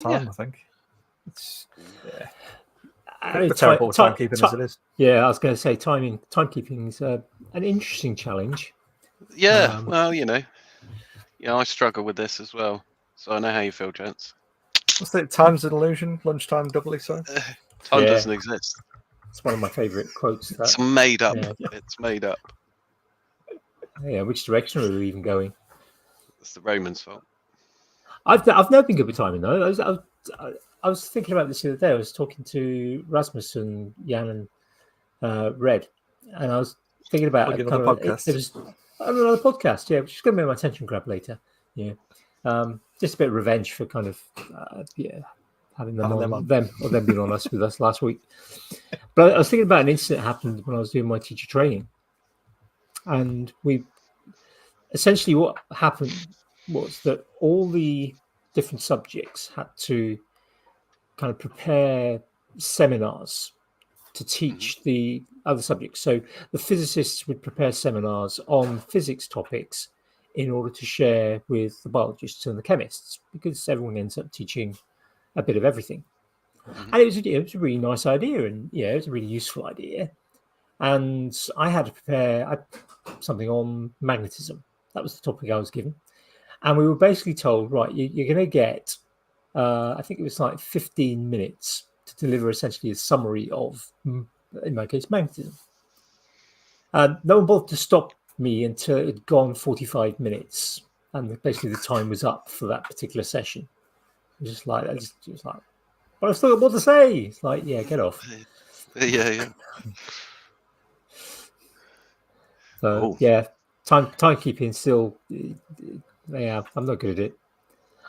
time. I think it's terrible timekeeping as it is. Yeah, I was going to say timekeeping is an interesting challenge. Yeah, well, I struggle with this as well, so I know how you feel, gents. What's that? Time's an illusion. Lunchtime doubly so. Time doesn't exist. It's one of my favourite quotes. It's made up. Yeah. It's made up. Yeah, which direction are we even going? It's the Romans' fault. I've never been good with timing though. I was thinking about this the other day. I was talking to Rasmus and Jan and Red, and I was thinking about another podcast. It was another podcast, which is going to be my attention grab later. Yeah, just a bit of revenge for kind of having them being on us with us last week. But I was thinking about an incident that happened when I was doing my teacher training, and essentially what happened was that all the different subjects had to kind of prepare seminars to teach the other subjects. So the physicists would prepare seminars on physics topics in order to share with the biologists and the chemists, because everyone ends up teaching a bit of everything. And it was a really nice idea, and it was a really useful idea. And I had to prepare something on magnetism. That was the topic I was given. And we were basically told, right, you're going to get, I think it was like 15 minutes to deliver essentially a summary of, in my case, magnetism. No one bothered to stop me until it had gone 45 minutes. And basically the time was up for that particular session. It was just like, but I've still got more to say. It's like, yeah, get off. Yeah. So, timekeeping still, I'm not good at it.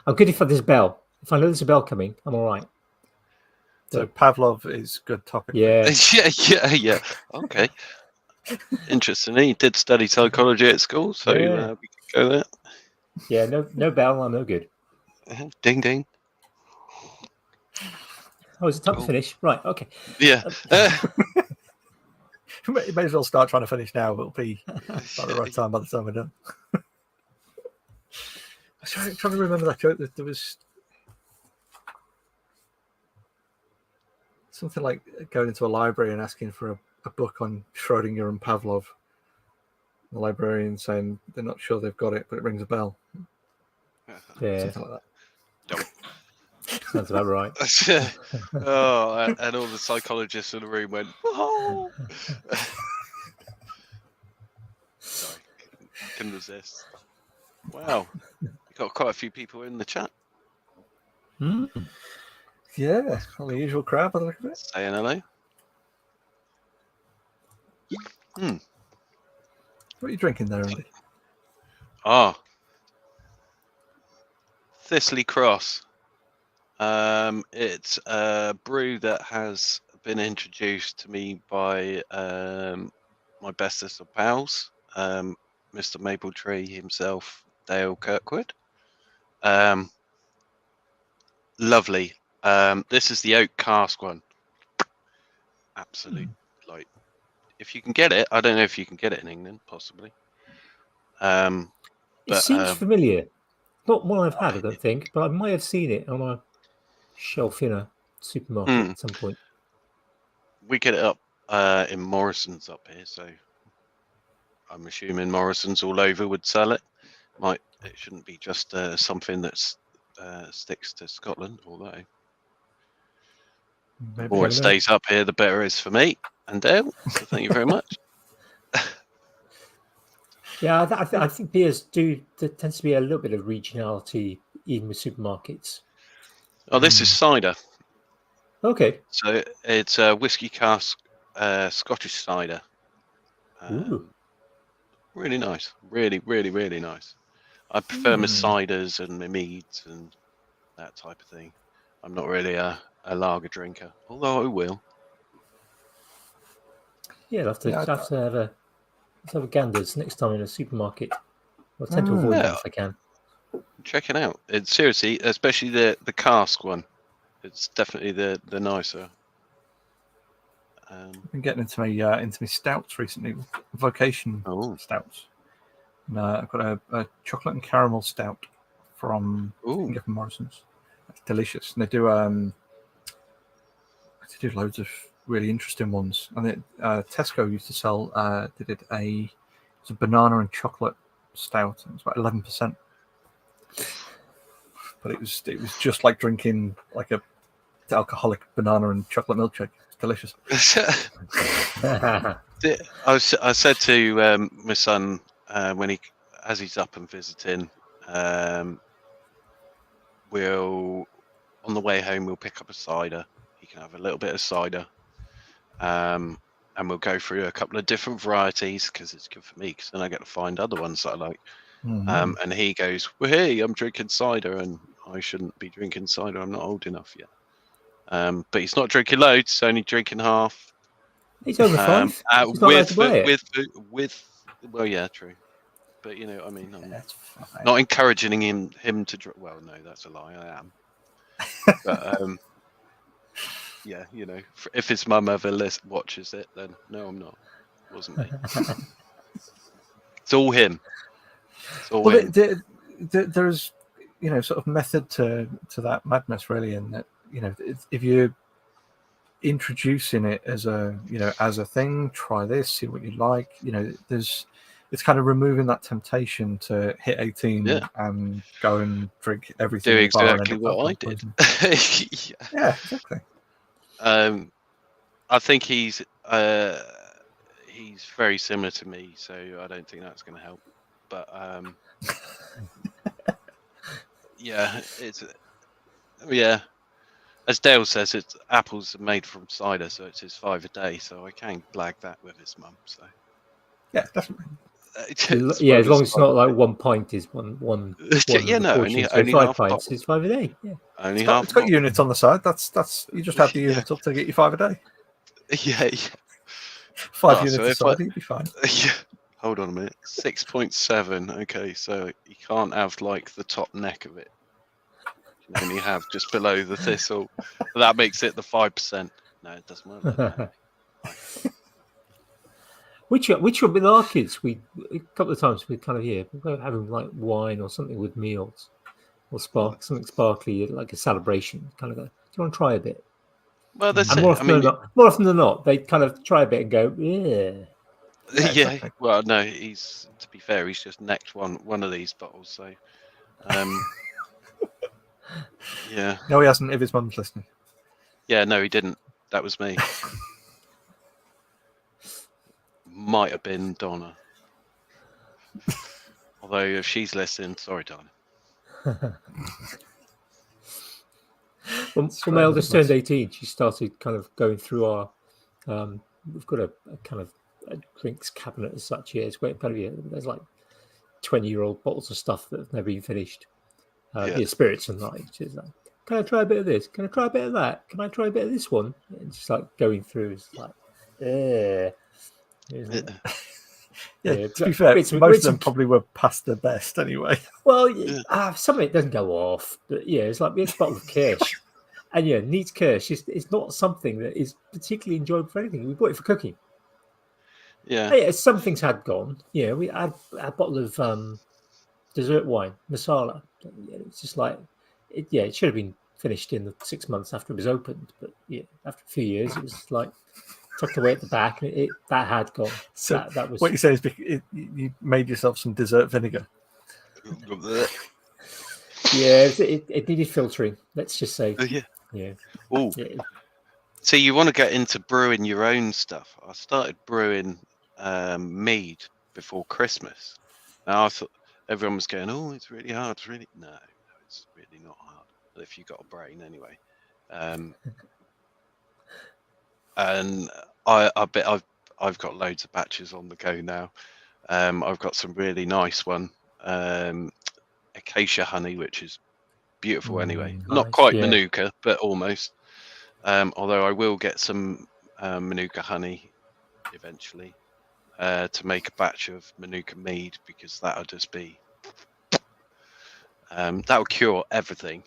I'm good if there's a bell. If I know there's a bell coming, I'm all right. So Pavlov is good topic. Yeah. Okay. Interesting. He did study psychology at school, so we could go there. Yeah, no bell, I'm no good. Ding ding. Oh, is it time to finish? Right, okay. Yeah. You may as well start trying to finish now. It'll be about the right time by the time we're done. I'm trying to remember that joke. There was something like going into a library and asking for a book on Schrodinger and Pavlov. The librarian saying they're not sure they've got it, but it rings a bell. Yeah. Something like that. Nope. Sounds about right. And all the psychologists in the room went, whoa! Sorry, couldn't resist. Wow. We've got quite a few people in the chat. Yeah, all the usual crowd by the look of it. Saying hello. What are you drinking there, Andy? Thistley Cross. It's a brew that has been introduced to me by my bestest of pals, Mr. Mapletree himself, Dale Kirkwood. Lovely. This is the oak cask one. Absolute, if you can get it, I don't know if you can get it in England, possibly. It seems familiar. Not one I've had, I don't think, but I might have seen it on a shelf in a supermarket at some point. We get it up in Morrison's up here, so I'm assuming Morrison's all over would sell it. It shouldn't be just something that sticks to Scotland, although the more it stays up here, the better it is for me and Dale. So thank you very much. Yeah, I think beers there tends to be a little bit of regionality even with supermarkets. Oh, this is cider. Okay. So it's a whiskey cask Scottish cider. Really nice. Really, really, really nice. I prefer my ciders and my meads and that type of thing. I'm not really a lager drinker, although I will. Yeah, I'll have to have a ganders next time in a supermarket. I'll tend to avoid them if I can. Check it out. It's seriously, especially the cask one. It's definitely the nicer. I've been getting into my stouts recently, vocation stouts. And I've got a chocolate and caramel stout from Morrison's. That's delicious. And they do loads of really interesting ones. And Tesco used to sell. They did it's a banana and chocolate stout. It was about 11%. But it was just like drinking like a alcoholic banana and chocolate milkshake. It's delicious. I said to my son as he's up and visiting, we'll on the way home we'll pick up a cider. He can have a little bit of cider, and we'll go through a couple of different varieties because it's good for me. Because then I get to find other ones that I like. Mm-hmm. And he goes, "Well, hey, I'm drinking cider, and I shouldn't be drinking cider. I'm not old enough yet." But he's not drinking loads; he's only drinking half. He's over 5. He's not allowed to buy it. Well, yeah, true. But you know, I mean, I'm That's fine. not encouraging him to drink. Well, no, that's a lie. I am. But yeah, you know, if his mum ever watches it, then no, I'm not. It wasn't me. It's all him. It's all him. There's, you know, sort of method to that madness, really, in that, you know, if you're introducing it as a thing, try this, see what you like. You know, it's kind of removing that temptation to hit 18 and go and drink everything. Do in the bar and exactly end up what I did. Yeah, exactly. I think he's very similar to me, so I don't think that's going to help. But yeah. As Dale says, it's apples are made from cider, so it's his 5 a day. So I can't blag that with his mum. So yeah, definitely. As long as it's not like 1 pint is one. Yeah, no, only 5 pints is 5 a day. Yeah, only half. It's got units on the side. That's you just add the units up to get you 5 a day. Yeah. 5 units a side, you'd be fine. Yeah. Hold on a minute. 6.7. Okay, so you can't have like the top neck of it. You can only have just below the thistle. That makes it the 5%. No, it doesn't work like that. Which with our kids, a couple of times we kind of we're having like wine or something with meals, or something sparkly, like a celebration. Kind of go, do you want to try a bit? Well, that's and more often than not, they kind of try a bit and go, yeah. Yeah. Well, no, to be fair, he's just necked one of these bottles. So, yeah. No, he hasn't. If his mum's listening. Yeah, no, he didn't. That was me. Might have been Donna. Although if she's listening, sorry, Donna. When my eldest turned 18, she started kind of going through our. We've got a kind of a drinks cabinet as such here. It's where there's like 20-year-old bottles of stuff that have never been finished. Spirits and like, she's like, can I try a bit of this? Can I try a bit of that? Can I try a bit of this one? And just like going through, it's like, yeah. To be fair, most of them probably were past their best anyway. Well, some of it doesn't go off, but it's like it's a bottle of Kirsch, and neat Kirsch it's not something that is particularly enjoyable for anything. We bought it for cooking. Yeah. Some things had gone. We had a bottle of dessert wine, masala. It's just like it should have been finished in the 6 months after it was opened, but after a few years, it was like tucked away at the back, and that had gone. So that was what you say is you made yourself some dessert vinegar. It needed filtering. Let's just say. Yeah. Oh. See, you want to get into brewing your own stuff. I started brewing mead before Christmas. Now I thought everyone was going, "Oh, it's really hard." It's really no, it's really not hard. If you've got a brain, anyway. And I bet I've got loads of batches on the go now. I've got some really nice one, acacia honey, which is beautiful anyway. Nice, not quite Manuka, but almost. Although I will get some Manuka honey eventually to make a batch of Manuka mead, because that'll just be that'll cure everything.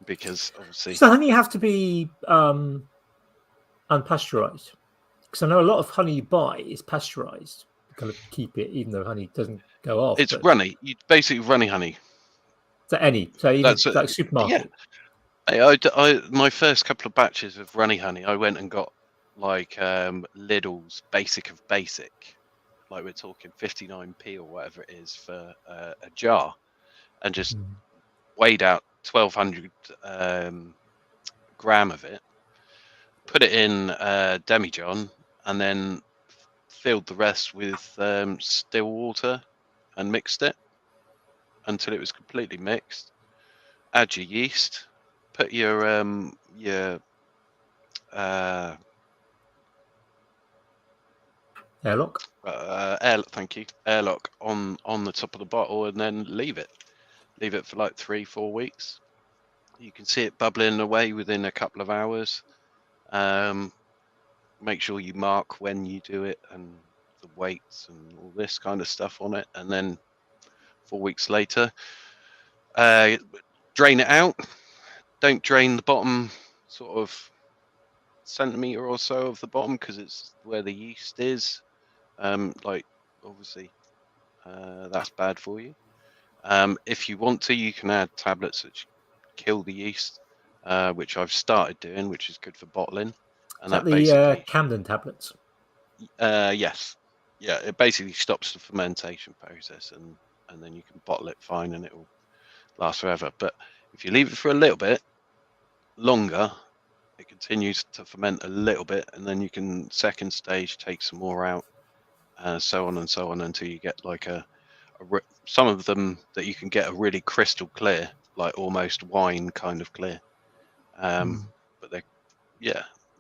Because obviously, does the honey have to be unpasteurized? Because I know a lot of honey you buy is pasteurized to kind of keep it, even though honey doesn't go off. It's runny. You basically runny honey. So even That's like supermarket. My first couple of batches of runny honey, I went and got like Lidl's basic of basic, like we're talking 59p or whatever it is for a jar, and just weighed out 1200 gram of it, put it in demijohn, and then filled the rest with still water and mixed it until it was completely mixed. Add your yeast, put your Airlock. thank you, airlock on the top of the bottle, and then leave it for like 3-4 weeks. You can see it bubbling away within a couple of hours. Make sure you mark when you do it and the weights and all this kind of stuff on it, and then 4 weeks later, drain it out. Don't drain the bottom sort of centimeter or so of the bottom, because it's where the yeast is. Like obviously that's bad for you. If you want to, you can add tablets that kill the yeast, which I've started doing, which is good for bottling. And that basically Camden tablets. Yes, yeah, it basically stops the fermentation process, and then you can bottle it fine, and it will last forever. But if you leave it for a little bit longer, it continues to ferment a little bit, and then you can second stage take some more out, so on and so on, until you get like some of them that you can get a really crystal clear, like almost wine kind of clear. But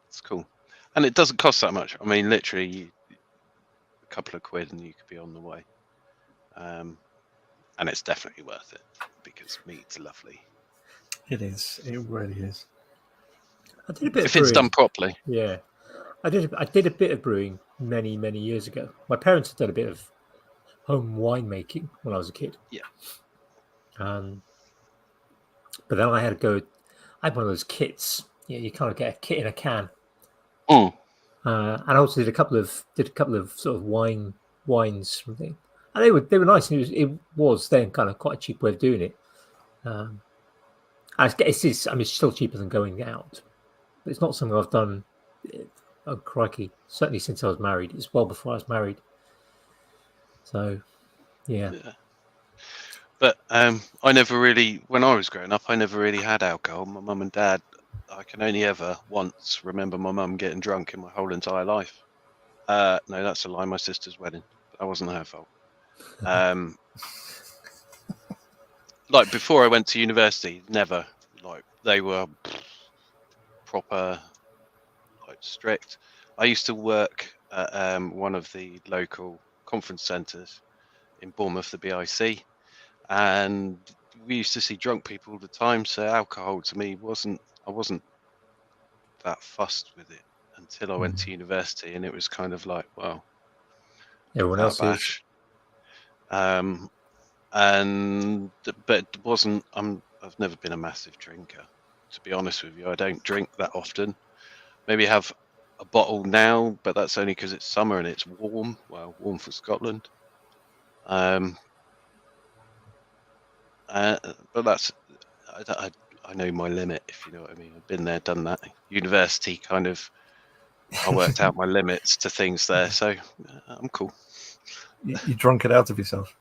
it's cool, and it doesn't cost that much. I mean, literally a couple of quid and you could be on the way. And it's definitely worth it because meat's lovely. It is. It really is. I did a bit if of it's brewing. done properly. Yeah, I did a bit of brewing many years ago. My parents had done a bit of home winemaking when I was a kid. Yeah. But then I had one of those kits. Yeah, you kind of get a kit in a can. Mm. And I also did a couple of sort of wines something, and they were nice. And it was then kind of quite a cheap way of doing it. It's still cheaper than going out, but it's not something I've done. Oh crikey! Certainly since I was married. It's well before I was married. So, yeah. But I never really, when I was growing up, I never really had alcohol. My mum and dad, I can only ever once remember my mum getting drunk in my whole entire life. No, that's a lie. My sister's wedding. That wasn't her fault. Like before I went to university, never. Like they were proper, like strict. I used to work at one of the local conference centres in Bournemouth, the BIC, and we used to see drunk people all the time. So alcohol to me I wasn't that fussed with it until I went to university, and it was kind of like, well, everyone else is. But it wasn't. I've never been a massive drinker, to be honest with you. I don't drink that often. Maybe have a bottle now, but that's only because it's summer and it's warm. Well, warm for Scotland. But that's I know my limit, if you know what I mean. I've been there, done that. University kind of. I worked out my limits to things there, so I'm cool. You drunk it out of yourself.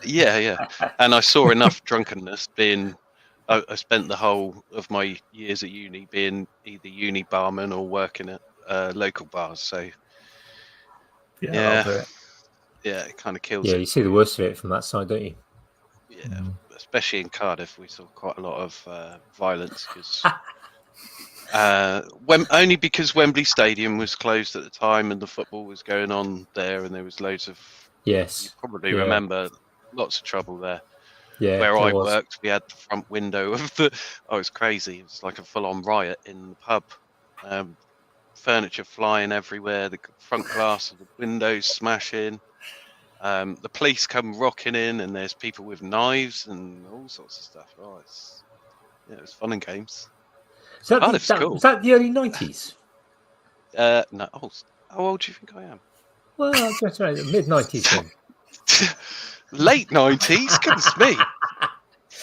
Yeah. And I saw enough drunkenness being. I spent the whole of my years at uni being either uni barman or working at local bars. So I'll do it. Yeah, it kind of kills it. Yeah, you see the worst of it from that side, don't you? Yeah, especially in Cardiff, we saw quite a lot of violence because. Only because Wembley Stadium was closed at the time and the football was going on there, and there was loads of. Yes. You probably remember lots of trouble there. Yeah. Where I worked, we had the front window of the. Oh, it was crazy. It was like a full-on riot in the pub. Furniture flying everywhere. The front glass of the windows smashing. The police come rocking in, and there's people with knives and all sorts of stuff. Oh, it was fun and games. Cardiff's cool. Was that the early 90s? No. Oh, how old do you think I am? Well, that's right. Mid 90s then. Late 90s? Goodness me.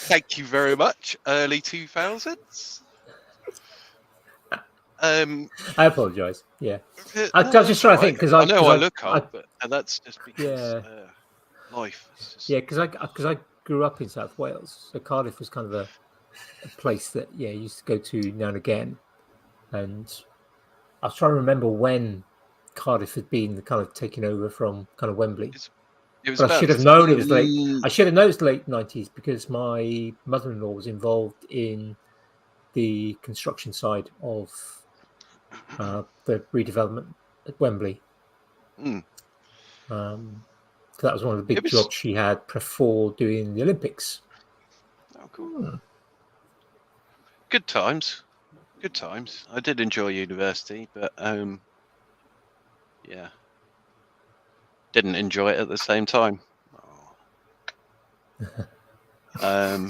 Thank you very much. Early 2000s. I apologise. Yeah, I No, was just that's trying all to think right. because I know I look old, but and that's just because yeah, life is just. yeah, because I grew up in South Wales, so Cardiff was kind of a place that I used to go to now and again, and I was trying to remember when Cardiff had been kind of taken over from kind of Wembley. It was But I about should have known it was late. I should have known it was late 90s because my mother-in-law was involved in the construction side of the redevelopment at Wembley. Mm. So that was one of the big It was jobs she had before doing the Olympics. oh, cool. Good times. Good times. I did enjoy university, but yeah, didn't enjoy it at the same time. A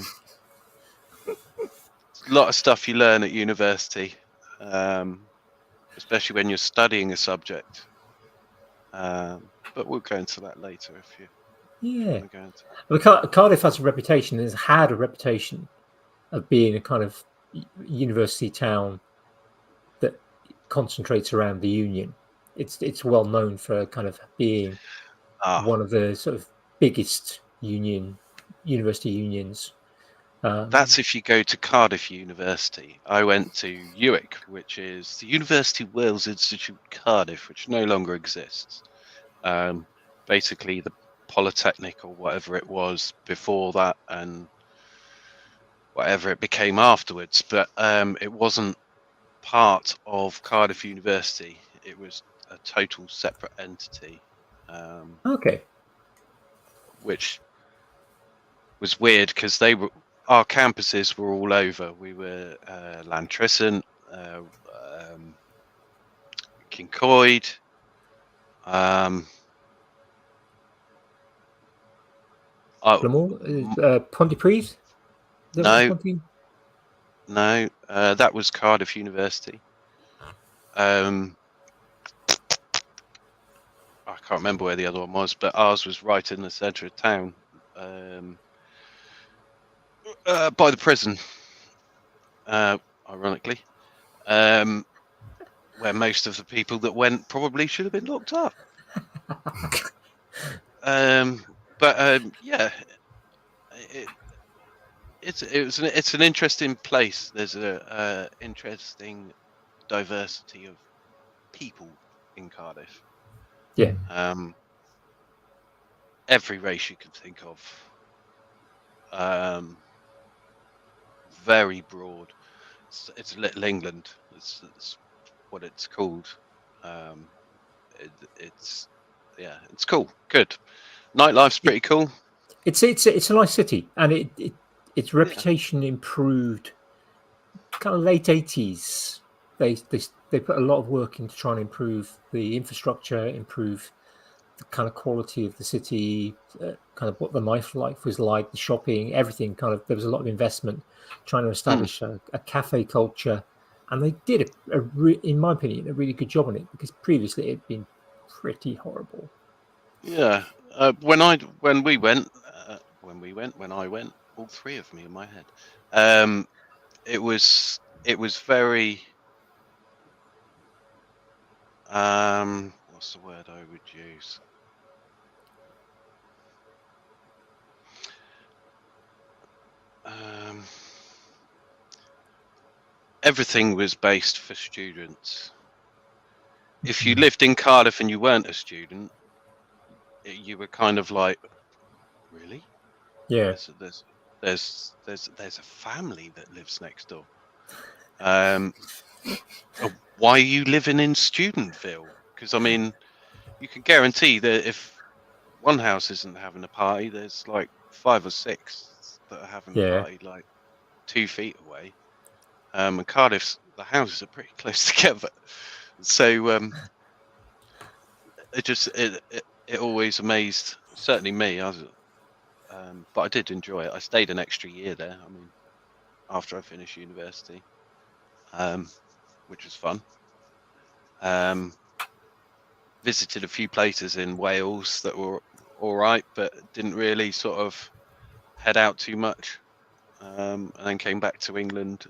lot of stuff you learn at university, especially when you're studying a subject. But we'll go into that later if you want to go into that. Well, Cardiff has a reputation, has had a reputation of being a kind of university town that concentrates around the union. It's well known for kind of being one of the sort of biggest university unions. That's if you go to Cardiff University. I went to UWIC, which is the University of Wales Institute Cardiff, which no longer exists. Basically, the Polytechnic or whatever it was before that, and whatever it became afterwards. But it wasn't part of Cardiff University. It was a total separate entity. Okay. Which was weird because our campuses were all over. We were Llantrison, Kincoid, Pontypridd? no, that was Cardiff University. I can't remember where the other one was, but ours was right in the centre of town, by the prison, ironically, where most of the people that went probably should have been locked up. Yeah, it's an interesting place. There's a interesting diversity of people in Cardiff. Yeah. Every race you can think of. Very broad. It's Little England. It's what it's called. It's cool. Good. Nightlife's pretty cool. It's a nice city, and its reputation improved kind of late 80s. They put a lot of work into trying to improve the infrastructure, improve the kind of quality of the city, kind of what the nightlife was like, the shopping, everything. Kind of there was a lot of investment trying to establish a cafe culture, and they did in my opinion, a really good job on it because previously it had been pretty horrible. Yeah, when I went, all three of me in my head. It was very. What's the word I would use? Everything was based for students. If you lived in Cardiff and you weren't a student, you were kind of like, really? Yeah. There's a family that lives next door. Why are you living in Studentville? Because I mean, you can guarantee that if one house isn't having a party, there's like 5 or 6 that are having a party like 2 feet away. And Cardiff's, the houses are pretty close together, so it always amazed certainly me. But I did enjoy it. I stayed an extra year there. I mean, after I finished university, which was fun. Visited a few places in Wales that were all right, but didn't really sort of head out too much. and then came back to England.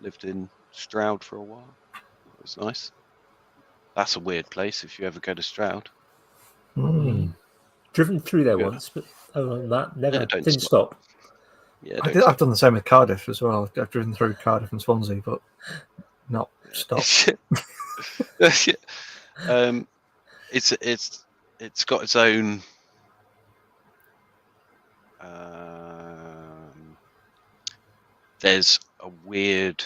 Lived in Stroud for a while. It was nice. That's a weird place if you ever go to Stroud. Driven through there Yeah. once, but other than that, never Yeah, don't didn't stop. stop. Yeah, I've done the same with Cardiff as well. I've driven through Cardiff and Swansea, but not stopped. It's got its own. There's a weird.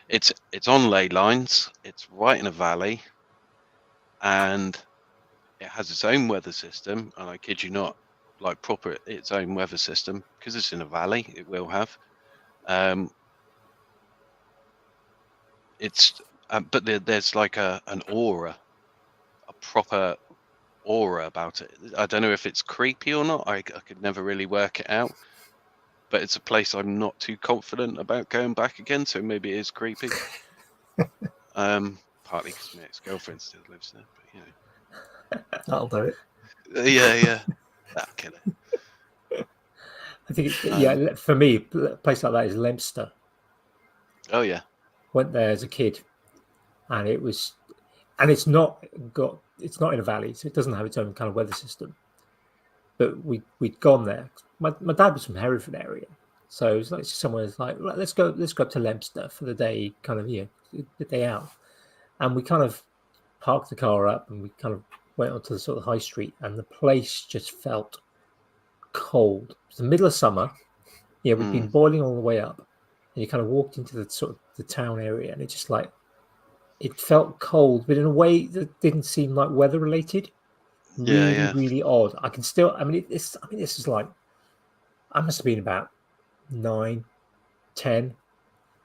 It's on ley lines. It's right in a valley, and it has its own weather system. And I kid you not, like proper its own weather system, because it's in a valley. It will have. But there's like an aura, a proper aura about it. I don't know if it's creepy or not. I could never really work it out. But it's a place I'm not too confident about going back again, so maybe it is creepy. Partly because my ex-girlfriend still lives there, but you know. That'll do it. Yeah. That'll kill it. I think, for me, a place like that is Leicester. Oh yeah. Went there as a kid, and it's not in a valley, so it doesn't have its own kind of weather system. But we'd gone there. My dad was from Hereford area, so it was like somewhere like, right, let's go up to Leicester for the day, kind of the day out, and we kind of parked the car up and we kind of went onto the sort of high street, and the place just felt cold. It was the middle of summer. Yeah, we'd been boiling all the way up, and you kind of walked into the sort of the town area, and it just like it felt cold, but in a way that didn't seem like weather related. Really odd. I can still. this is like I must have been about 9, 10.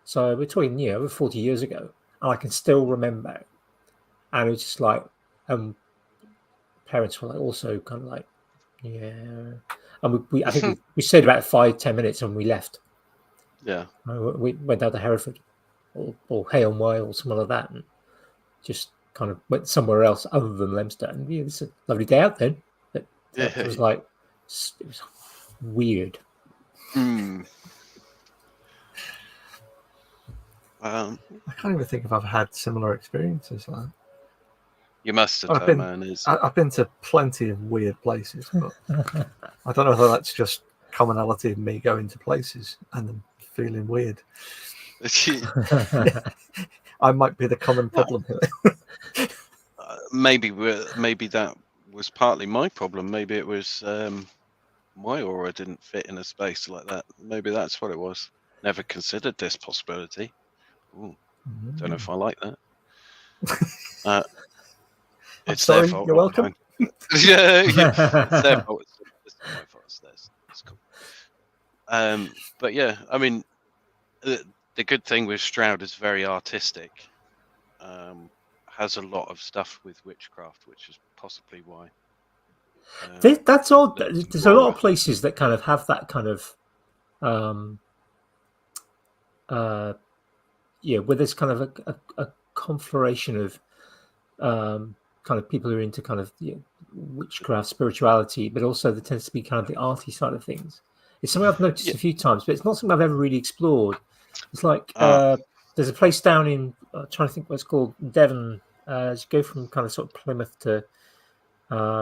So we're talking, over 40 years ago, and I can still remember it. And it was just like, parents were like also kind of like, yeah. And I think we stayed about 5-10 minutes and we left. Yeah. We went down to Hereford or Hay on Wye or something like that, and just kind of went somewhere else other than Leicester. And it's a lovely day out then. But it was like, it was weird. I can't even think if I've had similar experiences like that. You must have I've been to plenty of weird places, but I don't know whether that's just commonality of me going to places and then feeling weird. I might be the common problem here. Maybe that was partly my problem. Maybe it was my aura didn't fit in a space like that. Maybe that's what it was. Never considered this possibility. Ooh, don't know if I like that. I'm sorry, you're welcome. Yeah. It's their fault. It's not my fault. It's theirs. It's cool. But yeah, I mean, the good thing with Stroud is very artistic. Has a lot of stuff with witchcraft, which is possibly why. That's odd. There's a lot of places that kind of have that kind of, where there's kind of a conflagration of kind of people who are into kind of witchcraft, spirituality, but also there tends to be kind of the arty side of things. It's something I've noticed a few times, but it's not something I've ever really explored. It's like there's a place down in, I'm trying to think what it's called, Devon. As you go from kind of sort of Plymouth to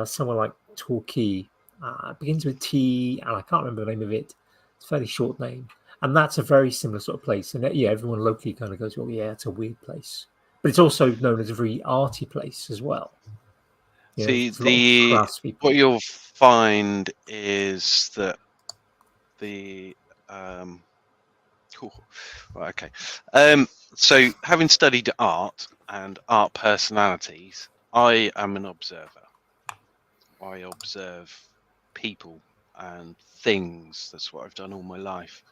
somewhere like Torquay, it begins with T, and I can't remember the name of it. It's a fairly short name, and that's a very similar sort of place. And everyone locally kind of goes, "Well, yeah, it's a weird place," but it's also known as a very arty place as well. See, what you'll find is that the okay. So having studied art and art personalities, I am an observer. I observe people and things. That's what I've done all my life.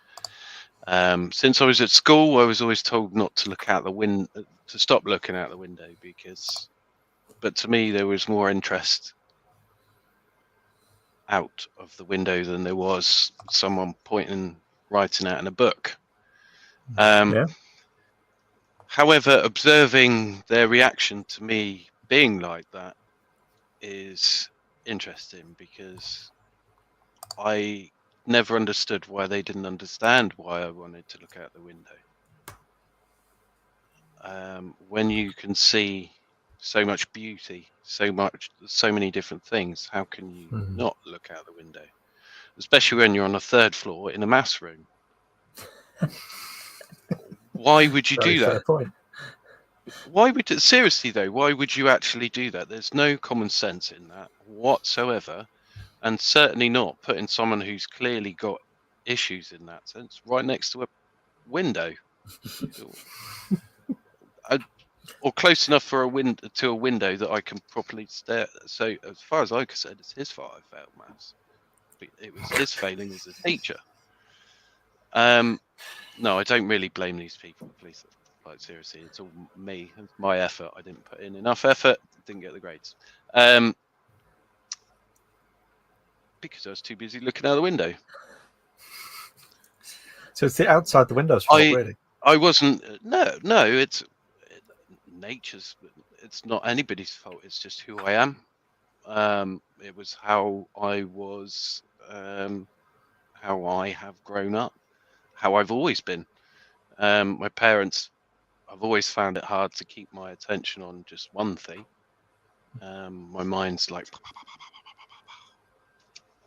Since I was at school, I was always told not to look out the window, to stop looking out the window, but to me there was more interest out of the window than there was someone writing out in a book. However, observing their reaction to me being like that is interesting, because I never understood why they didn't understand why I wanted to look out the window. When you can see so much beauty, so many different things, how can you not look out the window? Especially when you're on a third floor in a maths room. Why would you do that? Fair point. Why would it, seriously though? Why would you actually do that? There's no common sense in that whatsoever, and certainly not putting someone who's clearly got issues in that sense right next to a window, or close enough for a window that I can properly stare. So as far as I'm concerned, it's his fault I failed maths. It was his failing as a teacher. No, I don't really blame these people. Please, like seriously, it's all me. It's my effort. I didn't put in enough effort. Didn't get the grades. Because I was too busy looking out the window. So it's the outside the window's fault, really. I wasn't. No. It's nature's. It's not anybody's fault. It's just who I am. It was how I was. How I have grown up. How I've always been. My parents, I've always found it hard to keep my attention on just one thing. My mind's like,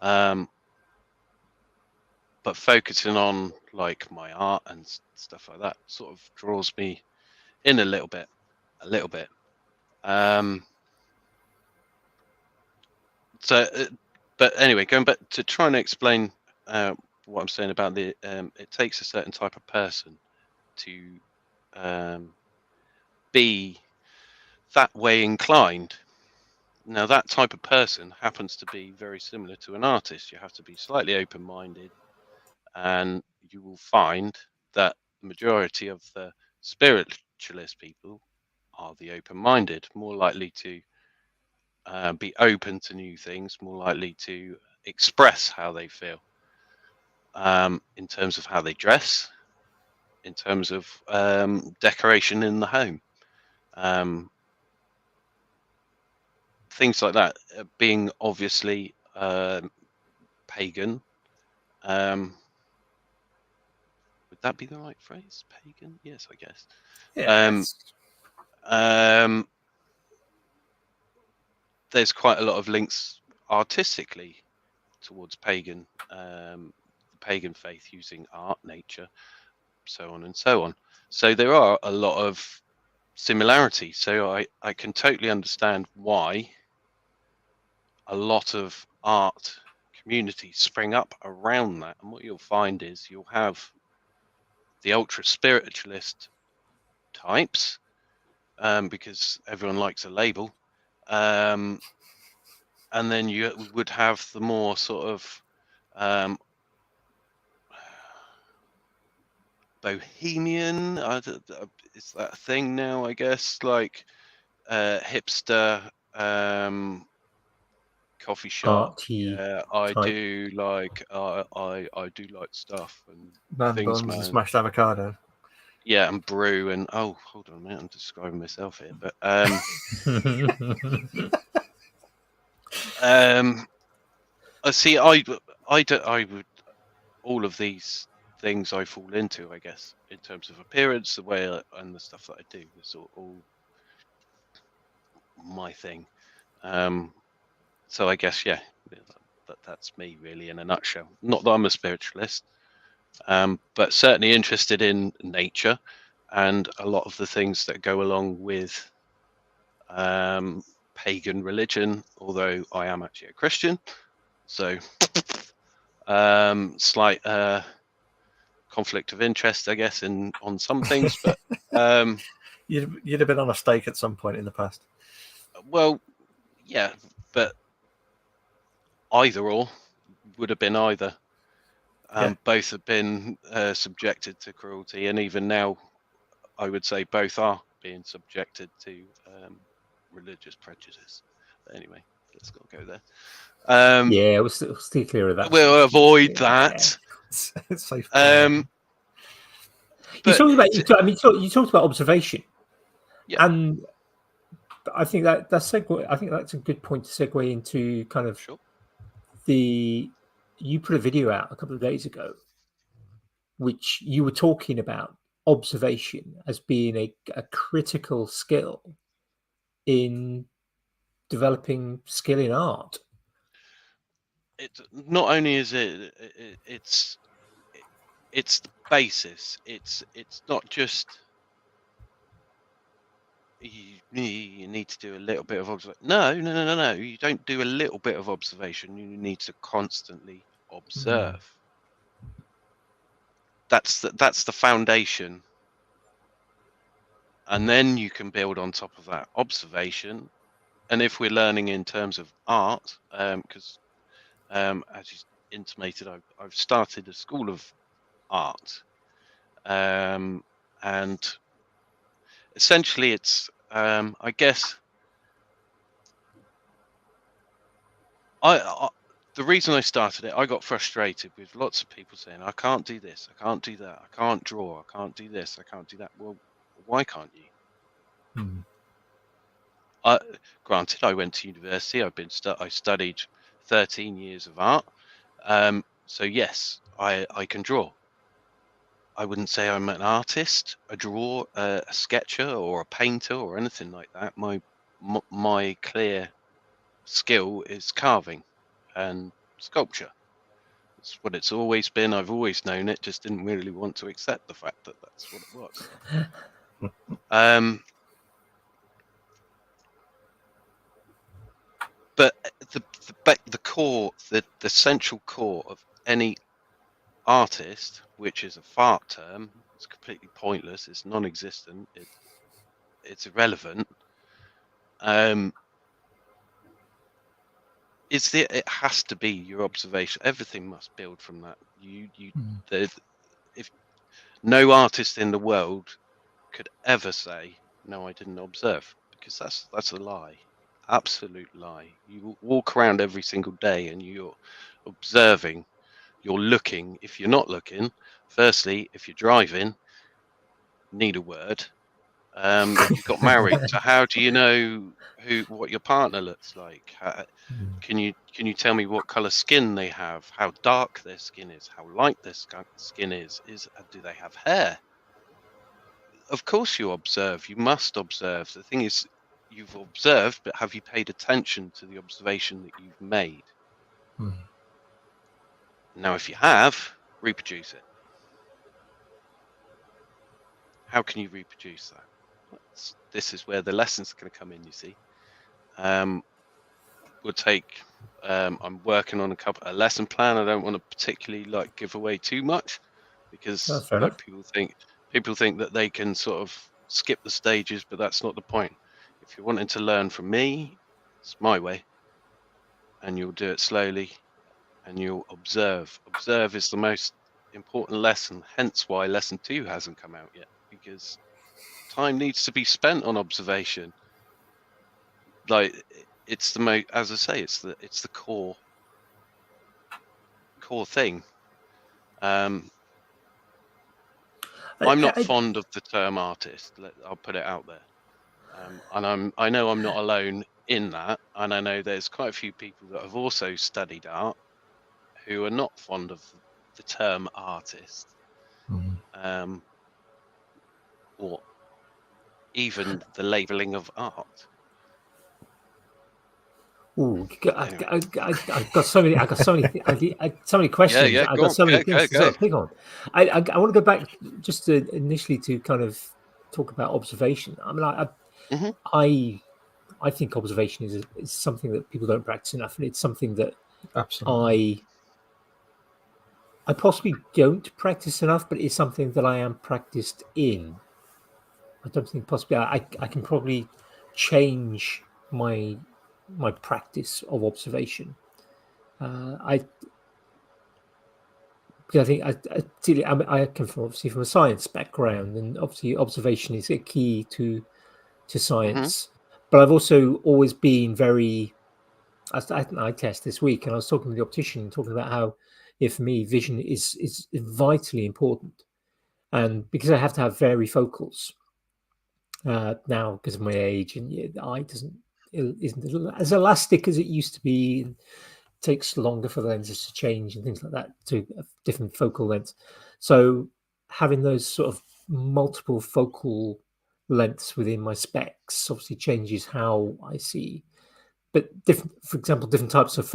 but focusing on like my art and stuff like that sort of draws me in a little bit. But anyway, going back to trying to explain what I'm saying about it takes a certain type of person to be that way inclined. Now, that type of person happens to be very similar to an artist. You have to be slightly open-minded, and you will find that the majority of the spiritualist people are the open-minded, more likely to be open to new things, more likely to express how they feel. In terms of how they dress, in terms of decoration in the home, things like that. Being obviously pagan. Would that be the right phrase? Pagan? Yes, I guess. Yes. There's quite a lot of links artistically towards pagan. Pagan faith using art, nature, so on and so on. So there are a lot of similarities. So I can totally understand why a lot of art communities spring up around that. And what you'll find is you'll have the ultra spiritualist types, because everyone likes a label. And then you would have the more sort of bohemian, is that a thing now, I guess, like hipster coffee shop. Arty I type. do like I do like stuff and Man things, buns and man. smashed avocado. Yeah, and brew and hold on a minute, I'm describing myself here, but I see. I would, all of these things I fall into, I guess, in terms of appearance, the way and the stuff that I do, is all my thing. So I guess, yeah, that's me really in a nutshell. Not that I'm a spiritualist, but certainly interested in nature and a lot of the things that go along with pagan religion, although I am actually a Christian. So slight conflict of interest, I guess, on some things, but you'd have been on a stake at some point in the past. Well, yeah, but either or would have been either. Both have been subjected to cruelty, and even now, I would say both are being subjected to religious prejudice. But anyway, let's not go there. Yeah, we'll stay clear of that. We'll avoid that. It's safe. You talked about observation, and I think that's a good point to segue into kind of sure. the you put a video out a couple of days ago, which you were talking about observation as being a critical skill in developing skill in art. It not only is it's the basis. It's not just you need to do a little bit of observation. No. You don't do a little bit of observation. You need to constantly observe. That's the foundation, and then you can build on top of that observation. And if we're learning in terms of art, because as you intimated, I've started a school of art, and essentially it's I guess the reason I started it, I got frustrated with lots of people saying I can't do this, I can't do that, I can't draw, I can't do this, I can't do that. Well, why can't you? Granted, I went to university. I studied 13 years of art. So yes, I can draw. I wouldn't say I'm an artist, a drawer, a sketcher, or a painter, or anything like that. My clear skill is carving and sculpture. It's what it's always been. I've always known it. Just didn't really want to accept the fact that that's what it was. But the core, the central core of any artist, which is a fart term, it's completely pointless. It's non-existent. It's irrelevant. It has to be your observation. Everything must build from that. If no artist in the world could ever say no, I didn't observe, because that's a lie. Absolute lie. You walk around every single day and you're observing, you're looking. If you're not looking, firstly, if you're driving, need a word. You got married, so how do you know what your partner looks like? Can you tell me what color skin they have, how dark their skin is, how light their skin is do they have hair? Of course you observe. You must observe. The thing is, you've observed, but have you paid attention to the observation that you've made? Now, if you have, reproduce it. How can you reproduce that? This is where the lessons are going to come in, you see. We'll take, I'm working on a lesson plan. I don't want to particularly give away too much, because people think that they can sort of skip the stages, but that's not the point. If you're wanting to learn from me, it's my way, and you'll do it slowly, and you'll observe. Observe is the most important lesson, hence why lesson 2 hasn't come out yet, because time needs to be spent on observation. It's the most, as I say, it's the core thing. I'm not fond of the term artist. I'll put it out there, and I know I'm not alone in that, and I know there's quite a few people that have also studied art who are not fond of the term artist, or even the labeling of art. Ooh, I've got so many questions. Yeah, I've got so many things to go. pick on. I want to go back just initially to kind of talk about observation. I mean, I think observation is something that people don't practice enough, and it's something that I possibly don't practice enough, but it's something that I am practiced in. I don't think possibly I can probably change my practice of observation. I think I come from a science background, and obviously observation is a key to science. But I've also always been very. I test this week, and I was talking with the optician, talking about how, for me, vision is vitally important, and because I have to have varifocals now because of my age, and the eye isn't as elastic as it used to be. And takes longer for the lenses to change and things like that to different focal lengths. So having those sort of multiple focal lengths within my specs obviously changes how I see. But for example, different types of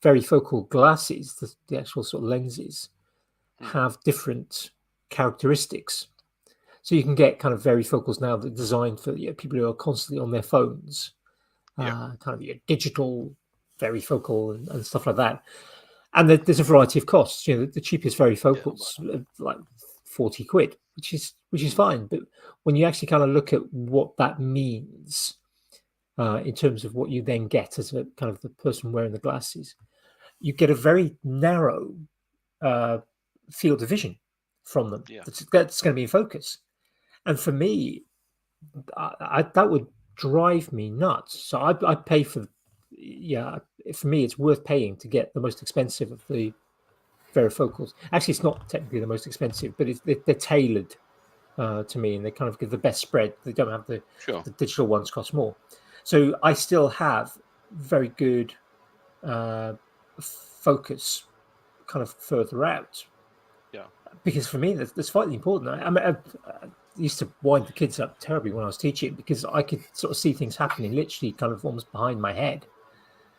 very focal glasses, the actual sort of lenses, have different characteristics. So you can get kind of varifocals now that are designed for people who are constantly on their phones, kind of digital varifocal and stuff like that. And there's a variety of costs. The cheapest varifocals are like 40 quid, which is fine. But when you actually kind of look at what that means in terms of what you then get as a kind of the person wearing the glasses, you get a very narrow field of vision from them. That's going to be in focus. And for me, that would drive me nuts. So I pay for, for me, it's worth paying to get the most expensive of the varifocals. Actually, it's not technically the most expensive, but they're tailored to me, and they kind of give the best spread. They don't have the digital ones cost more. So I still have very good focus kind of further out. Yeah. Because for me, that's vitally important. I used to wind the kids up terribly when I was teaching because I could sort of see things happening literally kind of almost behind my head.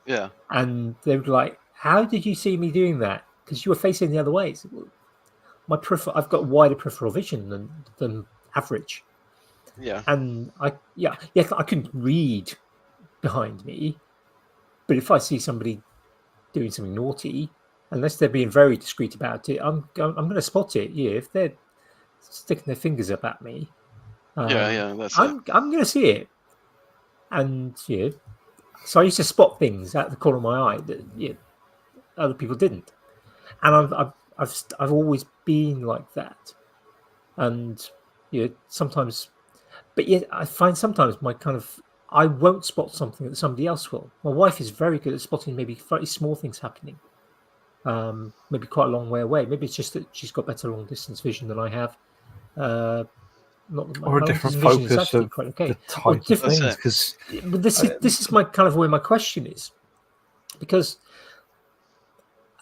Yeah. And they were like, how did you see me doing that? Because you were facing the other way. So, well, I've got wider peripheral vision than average. Yeah. And I couldn't read behind me. But if I see somebody doing something naughty, unless they're being very discreet about it, I'm going to spot it. Yeah, if they're sticking their fingers up at me, that's I'm going to see it. And so I used to spot things out the corner of my eye that other people didn't. And I've always been like that. And sometimes, but yet I find sometimes I won't spot something that somebody else will. My wife is very good at spotting maybe very small things happening. Maybe quite a long way away. Maybe it's just that she's got better long distance vision than I have. Or a different focus of quite okay. the type of things. Because this is my kind of where my question is, because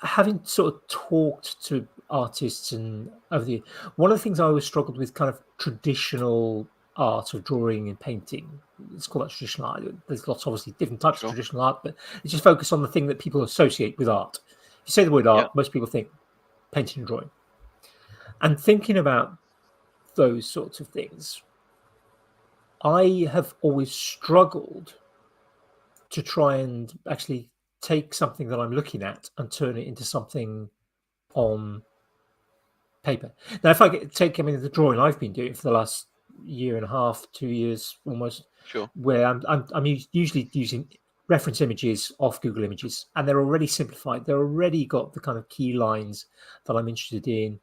having sort of talked to artists and over the one of the things I always struggled with kind of traditional art of drawing and painting. Let's call that traditional art. There's lots obviously different types of traditional art, but it's just focus on the thing that people associate with art. If you say the word art, most people think painting and drawing. And thinking about those sorts of things, I have always struggled to try and actually take something that I'm looking at and turn it into something on paper. Now, if I the drawing I've been doing for the last year and a half, 2 years almost, where I'm usually using reference images off Google Images, and they're already simplified. They're already got the kind of key lines that I'm interested in.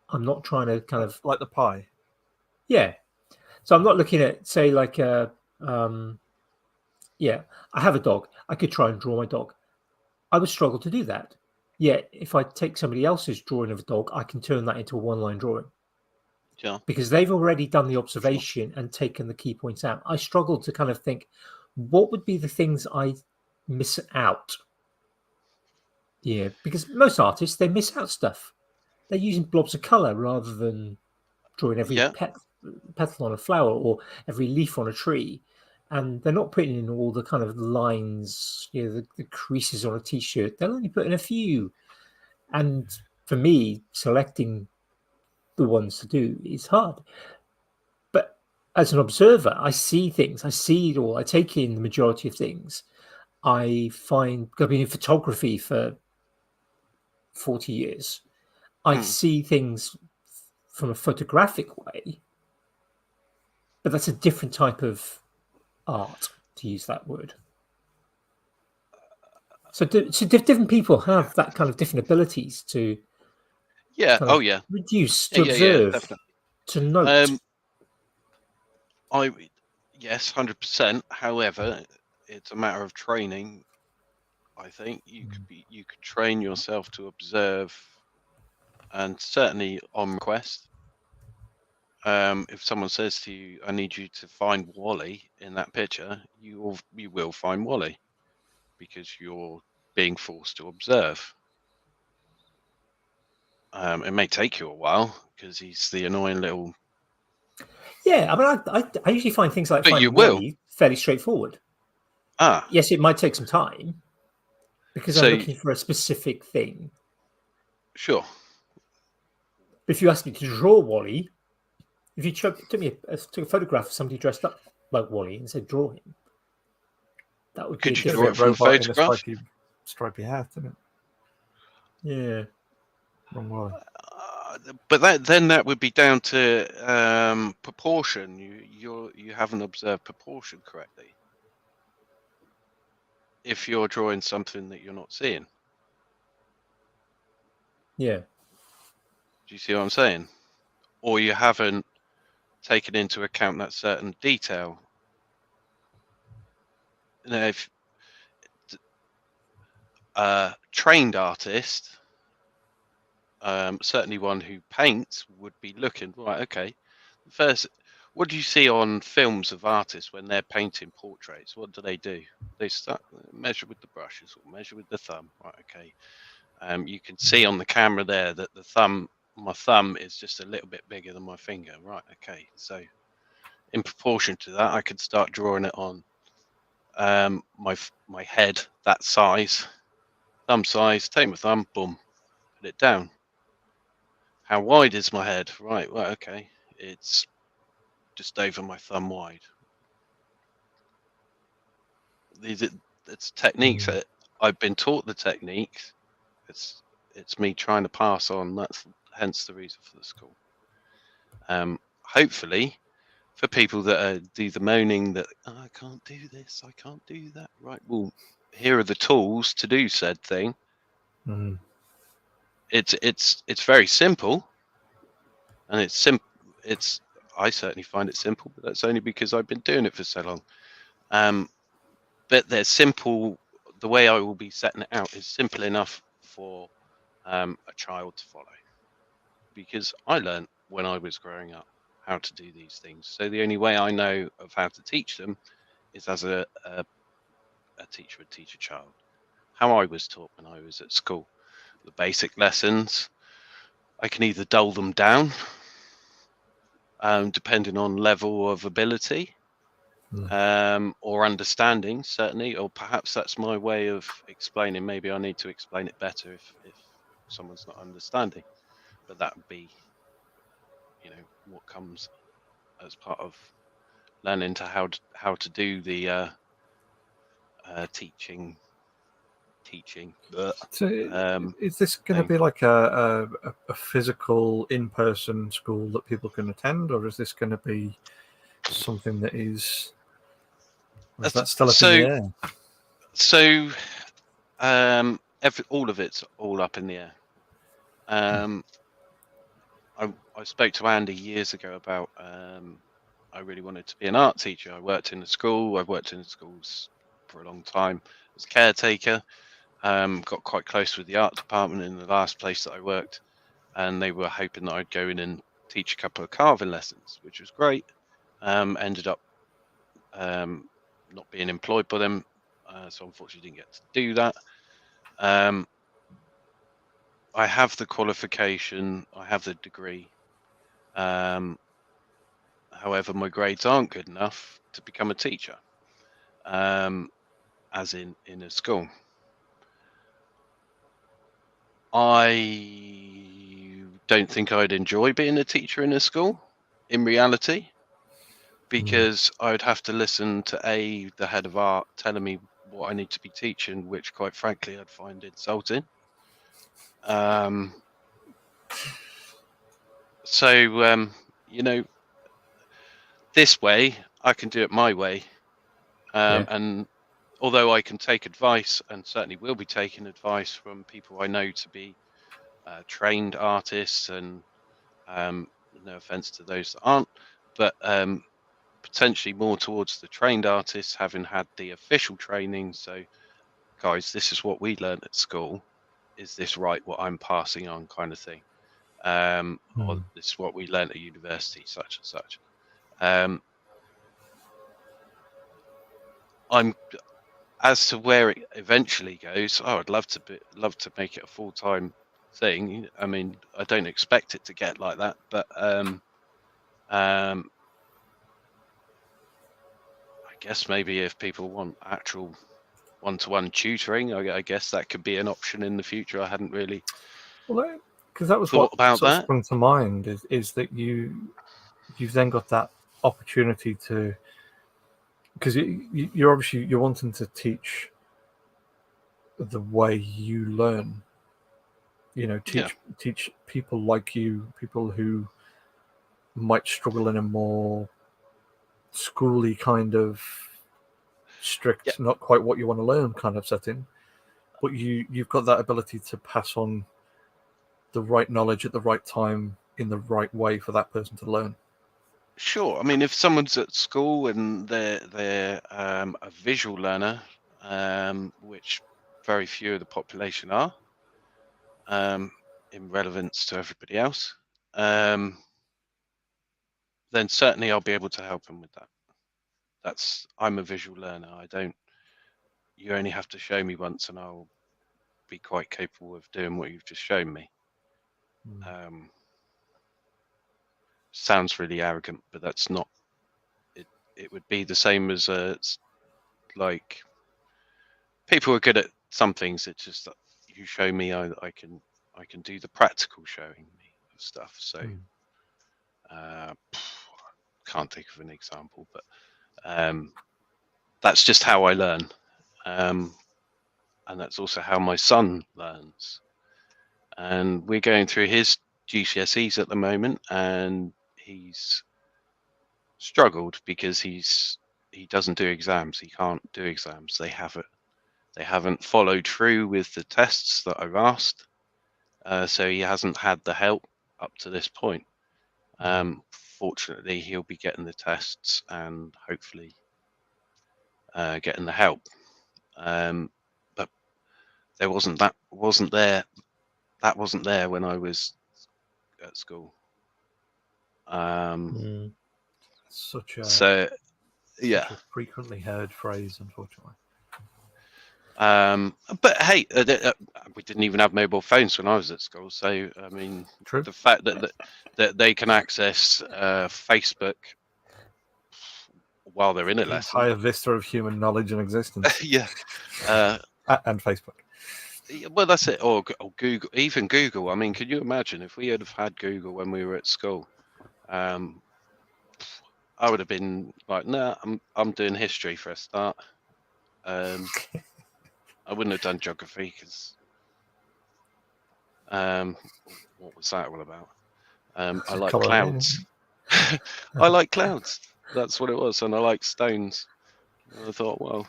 I'm not trying to kind of like the pie. Yeah. So I'm not looking at, say, like I have a dog. I could try and draw my dog. I would struggle to do that. Yet, if I take somebody else's drawing of a dog, I can turn that into a one-line drawing. Yeah. Because they've already done the observation and taken the key points out. I struggle to kind of think, what would be the things I miss out? Yeah, because most artists, they miss out stuff. They're using blobs of color rather than drawing every petal on a flower or every leaf on a tree. And they're not putting in all the kind of lines, the creases on a t-shirt. They'll only put in a few. And for me, selecting the ones to do is hard. But as an observer, I see things. I see it all. I take in the majority of things. I find, I've been in photography for 40 years. I see things from a photographic way, but that's a different type of art, to use that word. So different people have that kind of different abilities to reduce, to observe, to note. Yes, 100%. However, it's a matter of training. I think you could train yourself to observe, and certainly on request. If someone says to you, "I need you to find Wally in that picture," you will find Wally, because you're being forced to observe. It may take you a while because he's the annoying little. Yeah, I mean, I usually find things like But you finding will. Wally fairly straightforward. Ah, Yes, it might take some time because So- I'm looking for a specific thing. sure. But if you ask me to draw Wally, if you took a photograph of somebody dressed up like Wally and said draw him, that would be Could a you Get a draw bit it from the robot in a photograph? stripy hat, isn't it? Yeah. Wrong way. But that would be down to proportion. You haven't observed proportion correctly. If you're drawing something that you're not seeing, Yeah. do you see what I'm saying? Or you haven't taken into account that certain detail. You know, if a trained artist, certainly one who paints, would be looking right. Okay, first, what do you see on films of artists when they're painting portraits? What do? They start measure with the brushes or measure with the thumb. Right. Okay. You can see on the camera there that my thumb is just a little bit bigger than my finger. Right. Okay. So in proportion to that, I could start drawing it on my head that size, thumb size. Take my thumb, boom, put it down. How wide is my head? Right. Well, okay. It's just over my thumb wide. It's techniques that I've been taught the techniques. It's me trying to pass on. That's hence the reason for the school. Hopefully, for people that are either moaning that I can't do this, I can't do that. Right. Well, here are the tools to do said thing. Mm. It's very simple, and it's simple. I certainly find it simple, but that's only because I've been doing it for so long. But they're simple. The way I will be setting it out is simple enough for a child to follow, because I learned when I was growing up how to do these things. So the only way I know of how to teach them is as a teacher would teach a child. How I was taught when I was at school, the basic lessons, I can either dull them down, depending on level of ability, or understanding, certainly, or perhaps that's my way of explaining. Maybe I need to explain it better if someone's not understanding. But that would be, what comes as part of learning to how to do the teaching. So is this going to thing. be like a physical in-person school that people can attend, or is this going to be something that is that still up in the air? So all of it's all up in the air. I spoke to Andy years ago about I really wanted to be an art teacher. I worked in a school. I've worked in schools for a long time as a caretaker. Got quite close with the art department in the last place that I worked, and they were hoping that I'd go in and teach a couple of carving lessons, which was great. Ended up not being employed by them, so unfortunately didn't get to do that. I have the qualification, I have the degree. However, my grades aren't good enough to become a teacher, as in a school. I don't think I'd enjoy being a teacher in a school, in reality, because I'd have to listen to the head of art telling me what I need to be teaching, which quite frankly I'd find insulting. So this way I can do it my way, and although I can take advice, and certainly will be taking advice from people I know to be trained artists, and no offense to those that aren't, but potentially more towards the trained artists having had the official training. So guys, this is what we learned at school. Is this right, what I'm passing on, kind of thing? Or this is what we learned at university, such and such. as to where it eventually goes, I'd love to make it a full-time thing. I mean, I don't expect it to get like that, but I guess maybe if people want actual one-to-one tutoring, I guess that could be an option in the future. I hadn't really because that was thought what about sort of that. sprung to mind is that you've then got that opportunity to, because you're obviously you're wanting to teach the way you learn. Teach people like you, people who might struggle in a more schooly kind of strict, not quite what you want to learn kind of setting, but you've got that ability to pass on the right knowledge at the right time in the right way for that person to learn. Sure. I mean, if someone's at school and they're a visual learner, which very few of the population are, in relevance to everybody else, then certainly I'll be able to help them with that. I'm a visual learner. You only have to show me once and I'll be quite capable of doing what you've just shown me. Sounds really arrogant, but that's not it. It would be the same as like people are good at some things. It's just that you show me, I can do the practical showing me of stuff. So can't think of an example, but that's just how I learn, and that's also how my son learns. And we're going through his GCSEs at the moment, and he's struggled because he doesn't do exams. He can't do exams. They haven't followed through with the tests that I've asked, so he hasn't had the help up to this point. Fortunately, he'll be getting the tests and hopefully getting the help. But that wasn't there when I was at school. Such a frequently heard phrase, unfortunately. But hey, we didn't even have mobile phones when I was at school. So I mean, True. The fact that they can access Facebook while they're in a lesson, entire vista of human knowledge and existence. yeah, and Facebook. Well, that's it. Or Google, even Google. I mean, can you imagine if we had Google when we were at school? I would have been like, nah, I'm doing history for a start. I wouldn't have done geography because what was that all about? I like clouds. I like clouds. That's what it was, and I like stones. And I thought, well,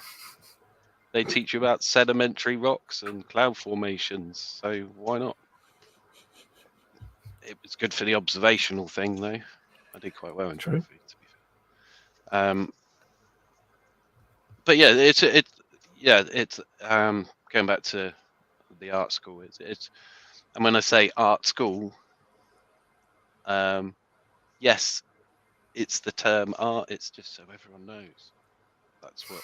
they teach you about sedimentary rocks and cloud formations, so why not? It was good for the observational thing, though. I did quite well in geography, to be fair. But yeah, it's going back to the art school. It's and when I say art school, yes, it's the term art. It's just so everyone knows that's what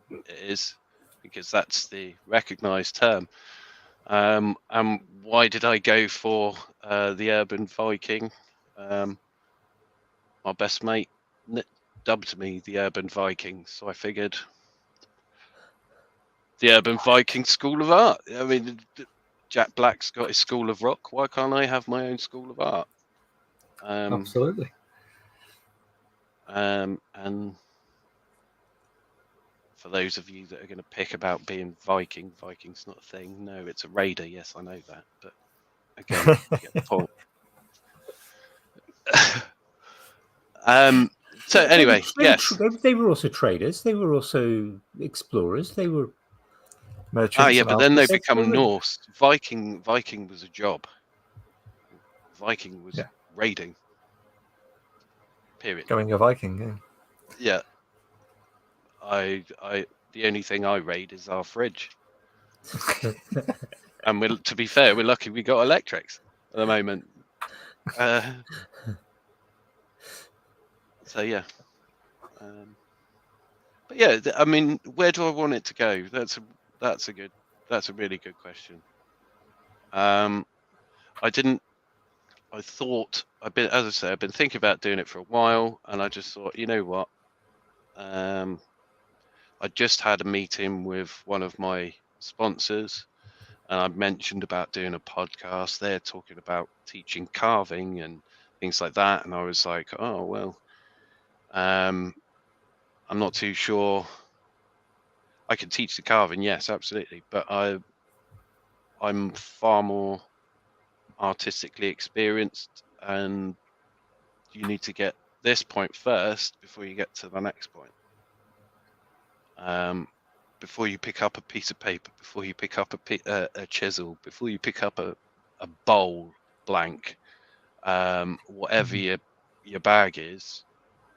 it is, because that's the recognised term. And why did I go for the Urban Viking? My best mate dubbed me the Urban Viking, so I figured the Urban Viking School of Art. I mean, Jack Black's got his School of Rock. Why can't I have my own School of Art? Absolutely. And for those of you that are going to pick about being Viking, Viking's not a thing. No, it's a raider. Yes, I know that. But again, you get the point. So anyway, yes. They were also traders. They were also explorers. They were merchants. Yeah, but then they become Norse. Viking was a job. Viking was raiding. Period. Going a Viking, yeah. The only thing I raid is our fridge. And to be fair, we're lucky we got electrics at the moment. So yeah. But yeah, I mean, where do I want it to go? That's a really good question. I thought as I say, I've been thinking about doing it for a while, and I just thought, you know what? I just had a meeting with one of my sponsors, and I mentioned about doing a podcast. They're talking about teaching carving and things like that, and I was like, oh well, I'm not too sure. I can teach the carving, yes, absolutely, but I'm far more artistically experienced, and you need to get this point first before you get to the next point. Before you pick up a piece of paper, before you pick up a chisel, before you pick up a bowl blank, whatever your bag is,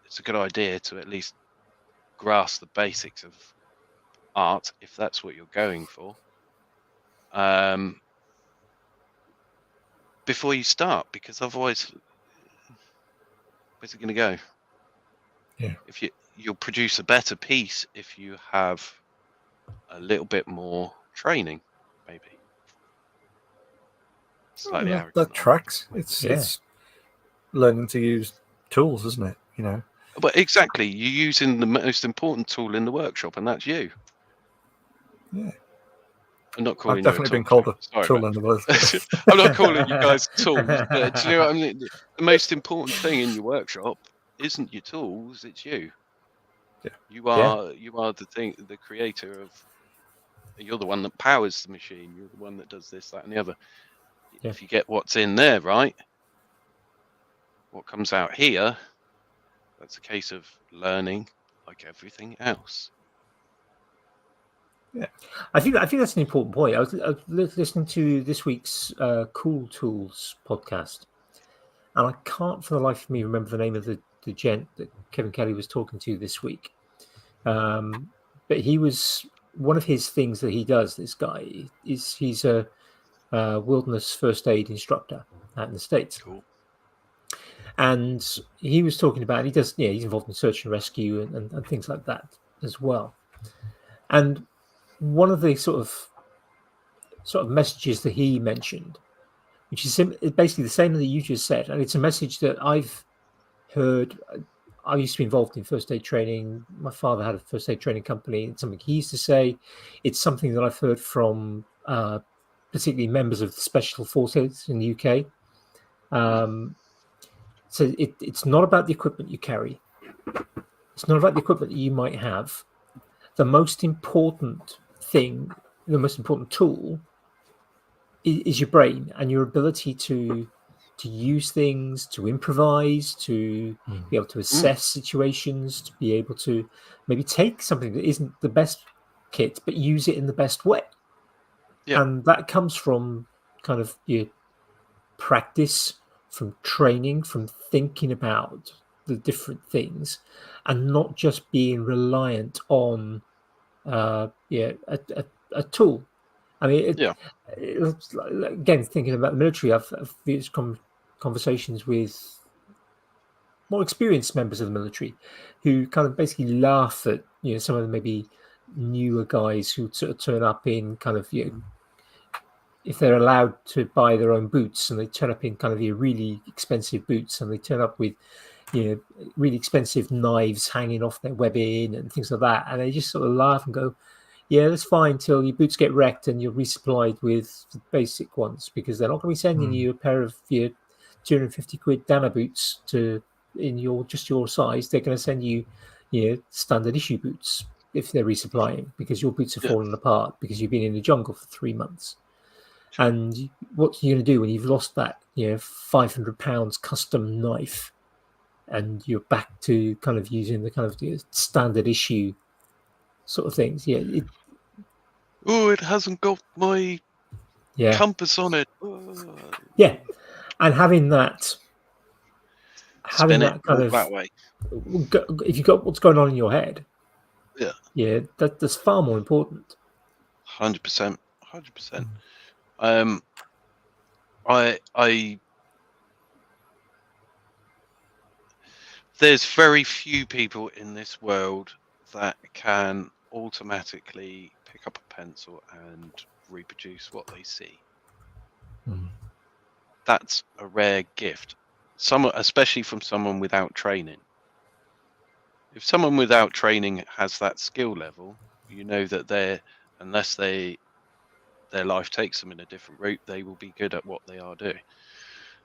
it's a good idea to at least grasp the basics of art if that's what you're going for. Before you start, because otherwise, where's it going to go? Yeah. If you'll produce a better piece if you have a little bit more training, maybe. Slightly arrogant. That tracks. It's learning to use tools, isn't it? You know. But exactly, you're using the most important tool in the workshop, and that's you. Yeah. I'm not calling I've you definitely a been called a Sorry, tool in the workshop. I'm not calling you guys tools, but do you know what I mean? The most important thing in your workshop isn't your tools; it's you. Yeah. You are the creator of. You're the one that powers the machine. You're the one that does this, that, and the other. Yeah. If you get what's in there right, what comes out here, that's a case of learning, like everything else. Yeah, I think that's an important point. I was listening to this week's Cool Tools podcast, and I can't for the life of me remember the name of the gent that Kevin Kelly was talking to this week. But he was one of his things that he does. This guy is he's a wilderness first aid instructor out in the States. Cool. And he was talking about, he does, he's involved in search and rescue and things like that as well. And one of the sort of messages that he mentioned, which is basically the same that you just said, and it's a message that I've heard. I used to be involved in first aid training. My father had a first aid training company. It's something he used to say. It's something that I've heard from particularly members of the special forces in the UK. So it's not about the equipment you carry. It's not about the equipment that you might have. The most important thing, the most important tool is your brain and your ability to use things, to improvise, to be able to assess situations, to be able to maybe take something that isn't the best kit, but use it in the best way. Yep. And that comes from kind of your practice, from training, from thinking about the different things, and not just being reliant on a tool. I mean, again, thinking about the military, I've these conversations with more experienced members of the military who kind of basically laugh at, some of the maybe newer guys who sort of turn up in kind of, if they're allowed to buy their own boots and they turn up in kind of really expensive boots and they turn up with, really expensive knives hanging off their webbing and things like that. And they just sort of laugh and go, yeah, that's fine till your boots get wrecked and you're resupplied with the basic ones, because they're not going to be sending you a pair of your 250 quid Dana boots in your size. They're going to send you, standard issue boots if they're resupplying, because your boots are falling apart because you've been in the jungle for 3 months. And what are you going to do when you've lost that, £500 custom knife, and you're back to kind of using the kind of standard issue sort of things? It hasn't got my compass on it. Yeah, and having that kind of that way. If you've got what's going on in your head, that's far more important. 100%. There's very few people in this world that can automatically pick up a pencil and reproduce what they see. That's a rare gift. Especially from someone without training. If someone without training has that skill level, you know that unless their life takes them in a different route, they will be good at what they are doing.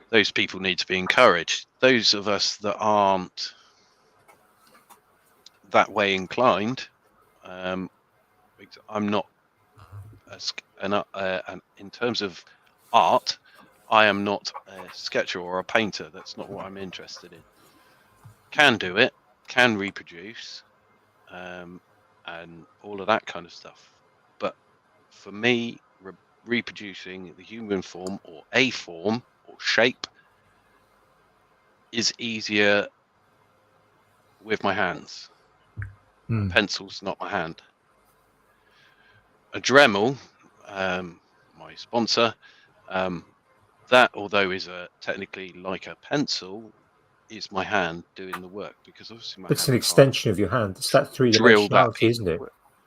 Those people need to be encouraged. Those of us that aren't that way inclined, I'm not in terms of art, I am not a sketcher or a painter. That's not what I'm interested in. Can do it, can reproduce, and all of that kind of stuff. But for me, reproducing the human form or a form or shape is easier with my hands. A pencil's not my hand. A Dremel, my sponsor, that, although is technically like a pencil, is my hand doing the work, because obviously my It's hand an extension of your hand. It's that drill that three-dimensionality, isn't it?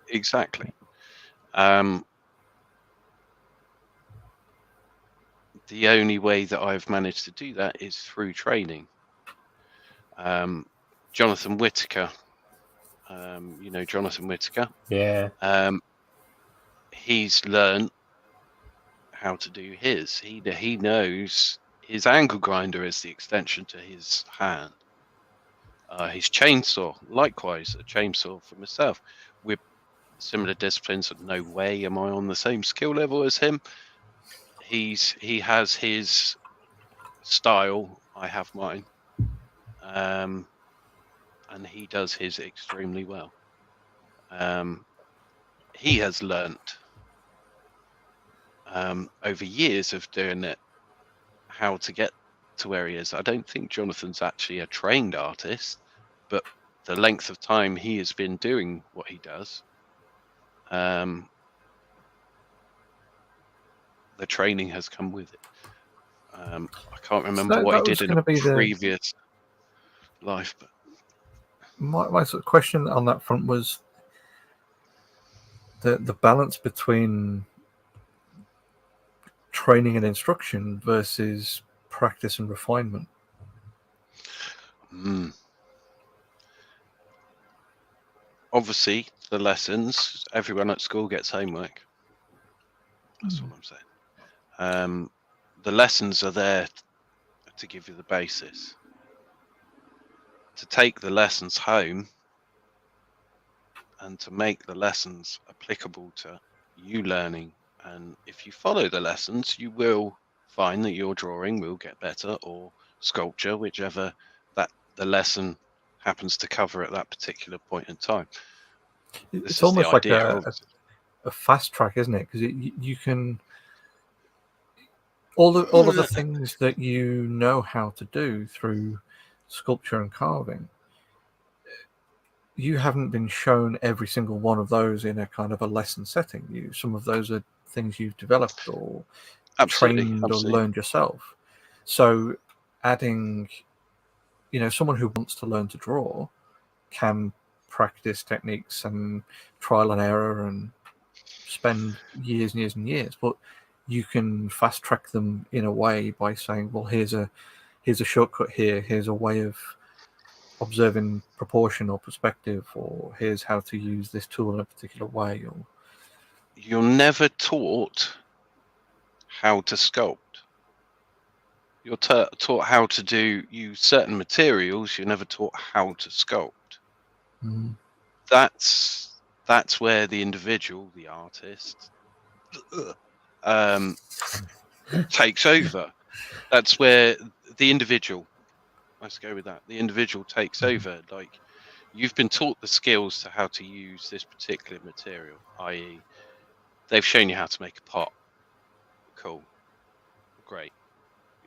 Exactly. The only way that I've managed to do that is through training. Jonathan Whitaker, you know Jonathan Whitaker? Yeah. He's learned how to do his. He knows his angle grinder is the extension to his hand. His chainsaw, likewise, a chainsaw for myself. We're similar disciplines. No way am I on the same skill level as him. He has his style. I have mine. And he does his extremely well. He has learnt over years of doing it how to get to where he is. I don't think Jonathan's actually a trained artist, but the length of time he has been doing what he does, the training has come with it. I can't remember what he did in a previous life, but my sort of question on that front was the balance between training and instruction versus practice and refinement. Obviously, the lessons, everyone at school gets homework. That's what I'm saying. The lessons are there to give you the basis. To take the lessons home and to make the lessons applicable to you learning. And if you follow the lessons, you will find that your drawing will get better, or sculpture, whichever that the lesson happens to cover at that particular point in time. It's almost like a fast track, isn't it? Because you can all of the things that you know how to do through sculpture and carving, you haven't been shown every single one of those in a kind of a lesson setting. Some of those are things you've developed or trained or learned yourself. So adding, someone who wants to learn to draw can practice techniques and trial and error and spend years and years and years, but you can fast track them in a way by saying, well, here's a shortcut here, here's a way of observing proportion or perspective, or here's how to use this tool in a particular way. Or you're never taught how to sculpt. You're taught how to use certain materials. You're never taught how to sculpt. That's where the individual, the artist, takes over. That's where the individual, let's go with that, the individual takes over. Like, you've been taught the skills to how to use this particular material, i.e. they've shown you how to make a pot. Cool. Great.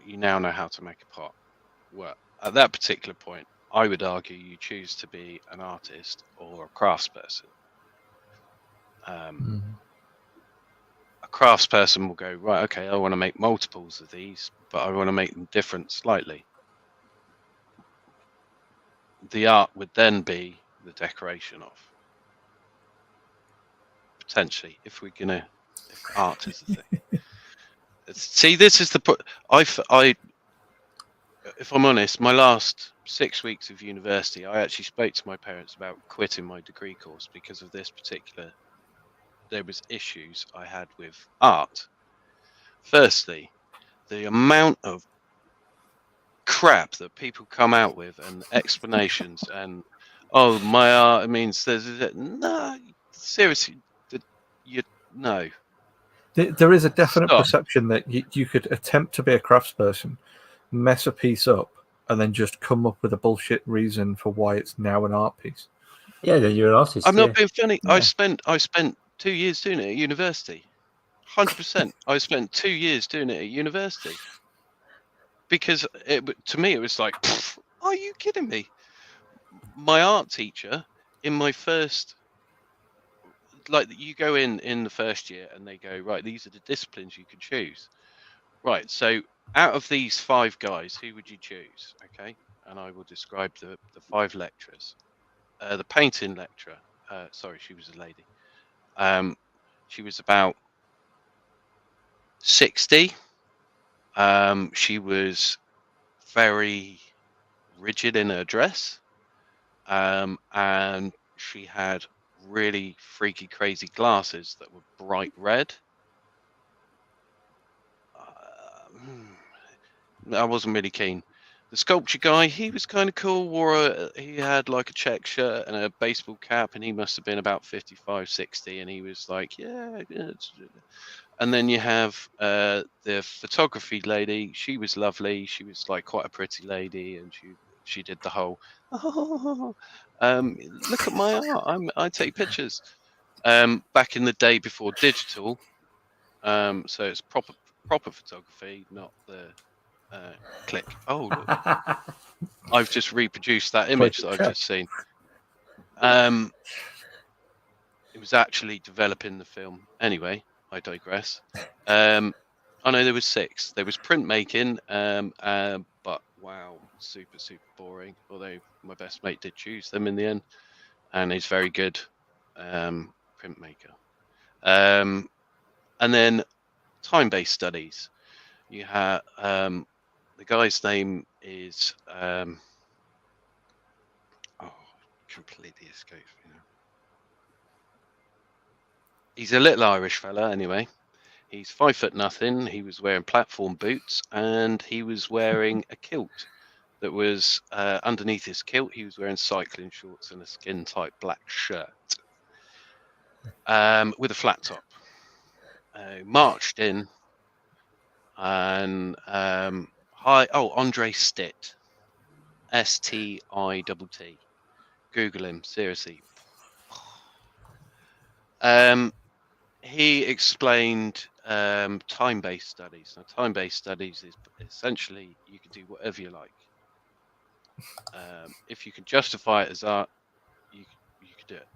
You now know how to make a pot. Well, at that particular point, I would argue you choose to be an artist or a craftsperson. A craftsperson will go, right, okay, I want to make multiples of these, but I want to make them different slightly. The art would then be the decoration of. potentially, if art is the thing. See, this is if I'm honest, my last 6 weeks of university, I actually spoke to my parents about quitting my degree course because of this particular. There was issues I had with art. Firstly, the amount of crap that people come out with and explanations and my art means there's no, seriously, no. There is a definite Stop. perception that you could attempt to be a craftsperson, mess a piece up, and then just come up with a bullshit reason for why it's now an art piece. Yeah, then you're an artist. I'm not being funny. Yeah. I spent 2 years doing it at university. 100%. I spent 2 years doing it at university because to me it was like, are you kidding me? My art teacher in my first, like, you go in the first year and they go, right, these are the disciplines you can choose. Right, so out of these 5 guys, who would you choose? Okay, and I will describe the 5 lecturers. The painting lecturer, sorry, she was a lady. She was about 60. She was very rigid in her dress, and she had really freaky, crazy glasses that were bright red. I wasn't really keen. The sculpture guy, he was kind of cool. He had like a check shirt and a baseball cap, and he must have been about 55, 60, and he was like, yeah. And then you have the photography lady. She was lovely. She was like quite a pretty lady, and she did the whole, look at my art. I take pictures. Back in the day before digital, so it's proper photography, not the click. Oh, look. I've just reproduced that image that I've just seen. It was actually developing the film. Anyway, I digress. I know there was 6. There was printmaking, but wow, super boring. Although my best mate did choose them in the end, and he's very good printmaker. And then time-based studies. You have the guy's name is completely escapes me now. He's a little Irish fella, anyway. He's 5'0". He was wearing platform boots, and he was wearing a kilt that was underneath his kilt. He was wearing cycling shorts and a skin-tight black shirt with a flat top. Marched in, and Andre Stitt, Stitt. Google him, seriously. He explained time-based studies. Now, time-based studies is essentially you can do whatever you like. If you can justify it as art, you could do it.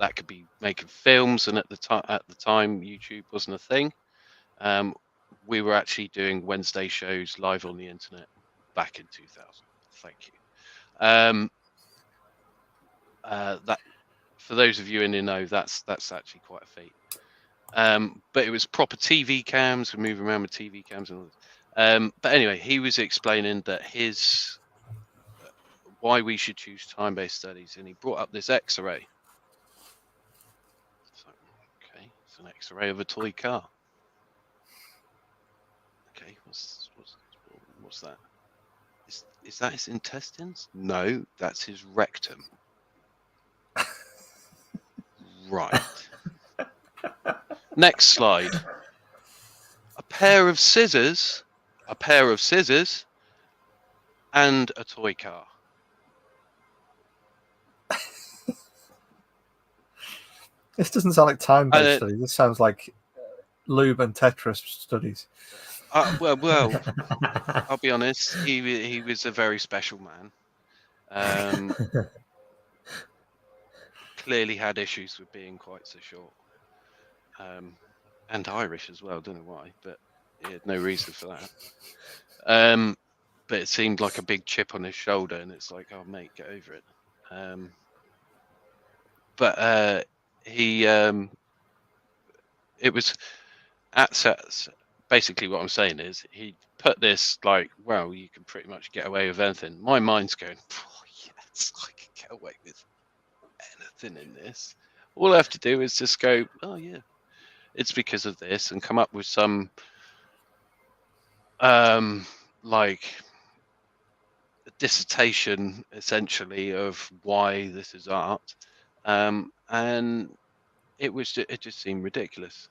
That could be making films, and at the time, YouTube wasn't a thing. We were actually doing Wednesday shows live on the internet back in 2000. Thank you. That, for those of you in the know, that's actually quite a feat. But it was proper TV cams. We're moving around with TV cams and all this. But anyway, he was explaining that why we should choose time-based studies, and he brought up this X-ray. So, okay, it's an X-ray of a toy car. Okay, what's that? Is that his intestines? No, that's his rectum. Right. Next slide. A pair of scissors, and a toy car. This doesn't sound like time-based studies. This sounds like lube and Tetris studies. Well, I'll be honest. He was a very special man. Clearly had issues with being quite so short. And Irish as well. Don't know why, but he had no reason for that. But it seemed like a big chip on his shoulder, and it's like, oh mate, get over it. But it was at sets. Basically, what I'm saying is he put this like, well, you can pretty much get away with anything. My mind's going, oh, yes, I can get away with anything in this. All I have to do is just go, oh yeah, it's because of this, and come up with some like a dissertation essentially of why this is art, and it just seemed ridiculous.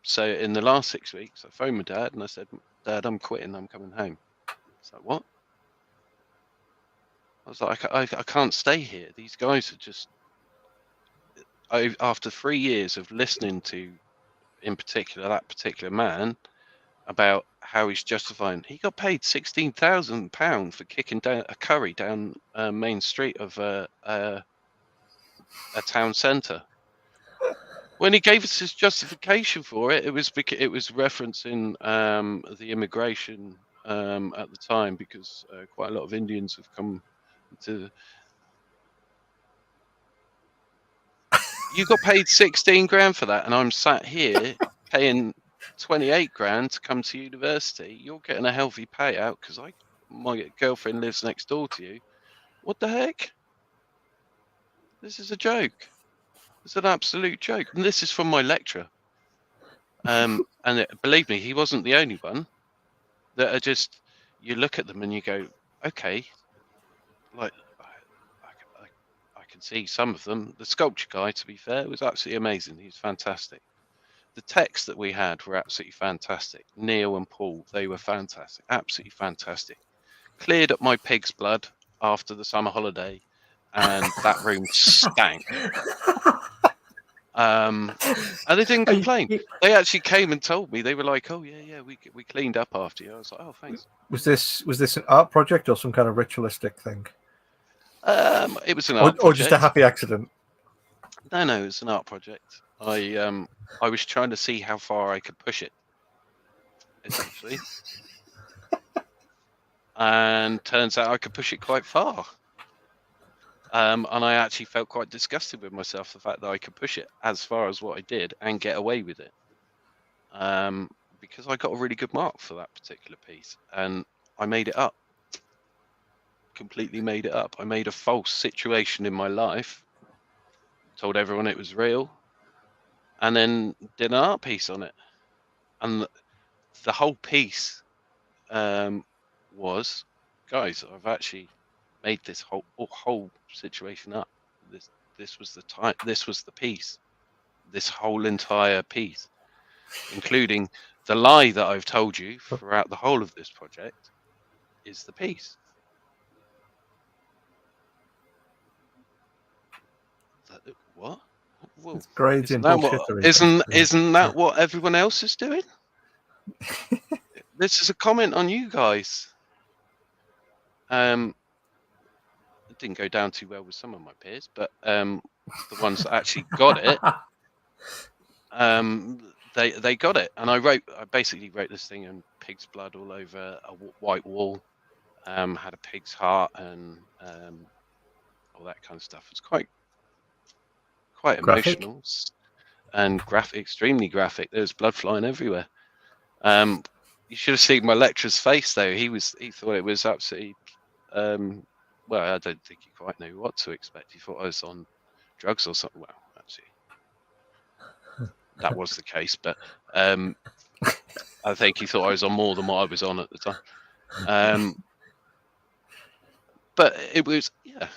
So in the last 6 weeks, I phoned my dad and I said, Dad, I'm quitting. I'm coming home. He's like, what? I was like, I can't stay here. These guys are just. After 3 years of listening to, in particular, that particular man about how he's justifying, he got paid £16,000 for kicking down a curry down main street of a town centre. When he gave us his justification for it, it was referencing the immigration at the time, because quite a lot of Indians have come to. You got paid 16 grand for that, and I'm sat here paying 28 grand to come to university. You're getting a healthy payout because my girlfriend lives next door to you. What the heck? This is a joke. It's an absolute joke, and this is from my lecturer. Believe me, he wasn't the only one. That are just, you look at them and you go, okay, like I can see some of them. The sculpture guy, to be fair, was absolutely amazing. He was fantastic. The texts that we had were absolutely fantastic. Neil and Paul, they were fantastic, absolutely fantastic. Cleared up my pig's blood after the summer holiday, and that room stank. And they didn't complain. They actually came and told me. They were like, "Oh yeah, we cleaned up after you." I was like, "Oh, thanks." Was this an art project or some kind of ritualistic thing? It was an art project. Or just a happy accident. No, it was an art project. I was trying to see how far I could push it, essentially, and turns out I could push it quite far. And I actually felt quite disgusted with myself, the fact that I could push it as far as what I did and get away with it. Because I got a really good mark for that particular piece, and I made it up. Completely made it up. I made a false situation in my life, told everyone it was real, and then did an art piece on it. And the whole piece was, guys, I've actually made this whole situation up. This was the time. This was the piece. This whole entire piece, including the lie that I've told you throughout the whole of this project, is the piece. What? Whoa. It's grades in bullshittery. Isn't that what everyone else is doing? This is a comment on you guys. It didn't go down too well with some of my peers, but the ones that actually got it, they got it. And I basically wrote this thing in pig's blood all over a white wall. Had a pig's heart and all that kind of stuff. It's quite Graphic. emotional and graphic, extremely graphic. There was blood flying everywhere. You should have seen my lecturer's face though. He thought it was absolutely. Well, I don't think he quite knew what to expect. He thought I was on drugs or something. Well, actually, that was the case, but I think he thought I was on more than what I was on at the time. But it was, yeah.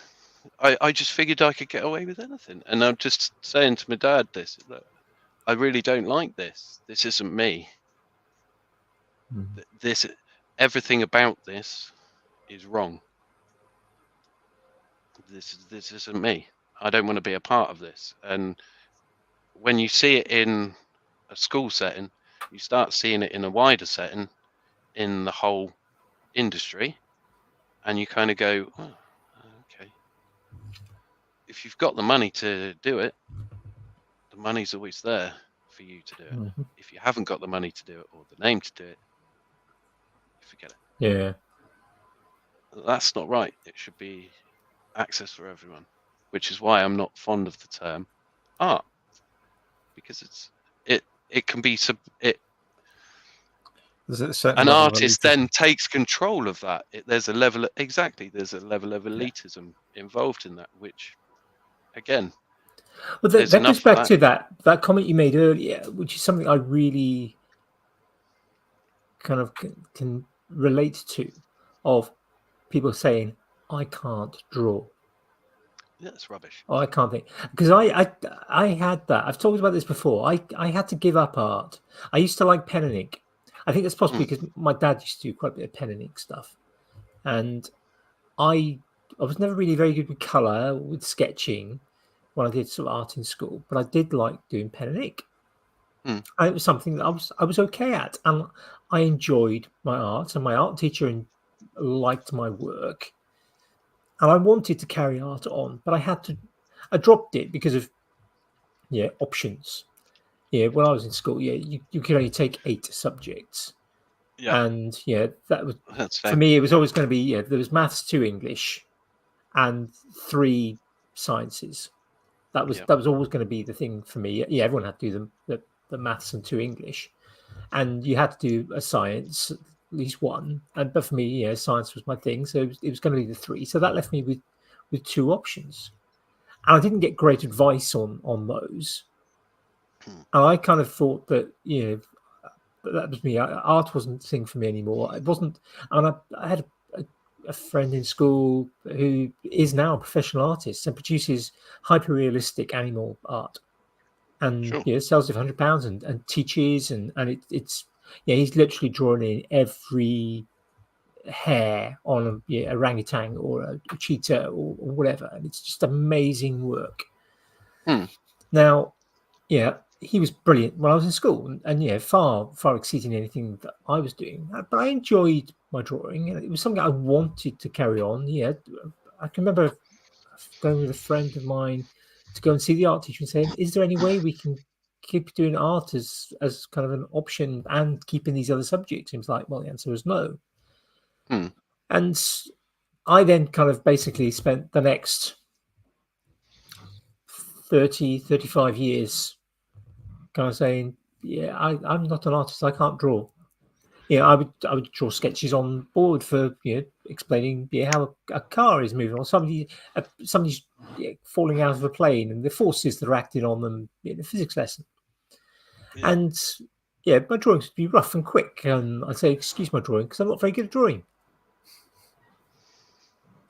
I just figured I could get away with anything, and I'm just saying to my dad this: look, I really don't like this. This isn't me. Everything about this is wrong. This isn't me. I don't want to be a part of this. And when you see it in a school setting, you start seeing it in a wider setting in the whole industry, and you kind of go, oh, okay. If you've got the money to do it, the money's always there for you to do it. Mm-hmm. If you haven't got the money to do it or the name to do it, forget it. Yeah. That's not right. It should be access for everyone, which is why I'm not fond of the term art. because it can be There's a certain an level of artist elitism. then takes control of that. There's a level of elitism involved in that, which again, Well, there's that enough goes of back that. to that comment you made earlier, which is something I really kind of can relate to, of people saying, I can't draw. Yeah, that's rubbish. Oh, I can't think, because I had that. I've talked about this before. I had to give up art. I used to like pen and ink. I think that's possibly because my dad used to do quite a bit of pen and ink stuff, and I was never really very good with color, with sketching when I did sort of art in school, but I did like doing pen and ink. And it was something that I was okay at, and I enjoyed my art, and my art teacher liked my work, and I wanted to carry art on, but I dropped it because of options. When I was in school, you could only take 8 subjects, Yeah, and that was, that's for fair. me, it was always going to be there was maths, 2 English, and 3 sciences. That was always going to be the thing for me. Yeah, everyone had to do the maths and 2 English, and you had to do a science, at least one. But for me, science was my thing, so it was going to be the 3. So that left me with 2 options, and I didn't get great advice on those. And I kind of thought that that was me. Art wasn't the thing for me anymore. It wasn't. And I had a friend in school who is now a professional artist and produces hyper-realistic animal art, and sells it for £100 and teaches, and it's he's literally drawn in every hair on a orangutan or a cheetah or whatever, and it's just amazing work. Now, he was brilliant when I was in school, and far exceeding anything that I was doing. But I enjoyed my drawing, and it was something I wanted to carry on. I can remember going with a friend of mine to go and see the art teacher and saying, "Is there any way we can keep doing art as kind of an option and keeping these other subjects?" He was like, "Well, the answer was no." And I then kind of basically spent the next 35 years kind of saying, I'm not an artist. I can't draw. I would draw sketches on board for explaining how a car is moving, or somebody's falling out of a plane and the forces that are acting on them in a physics lesson. And my drawings would be rough and quick, and I'd say, "Excuse my drawing, because I'm not very good at drawing."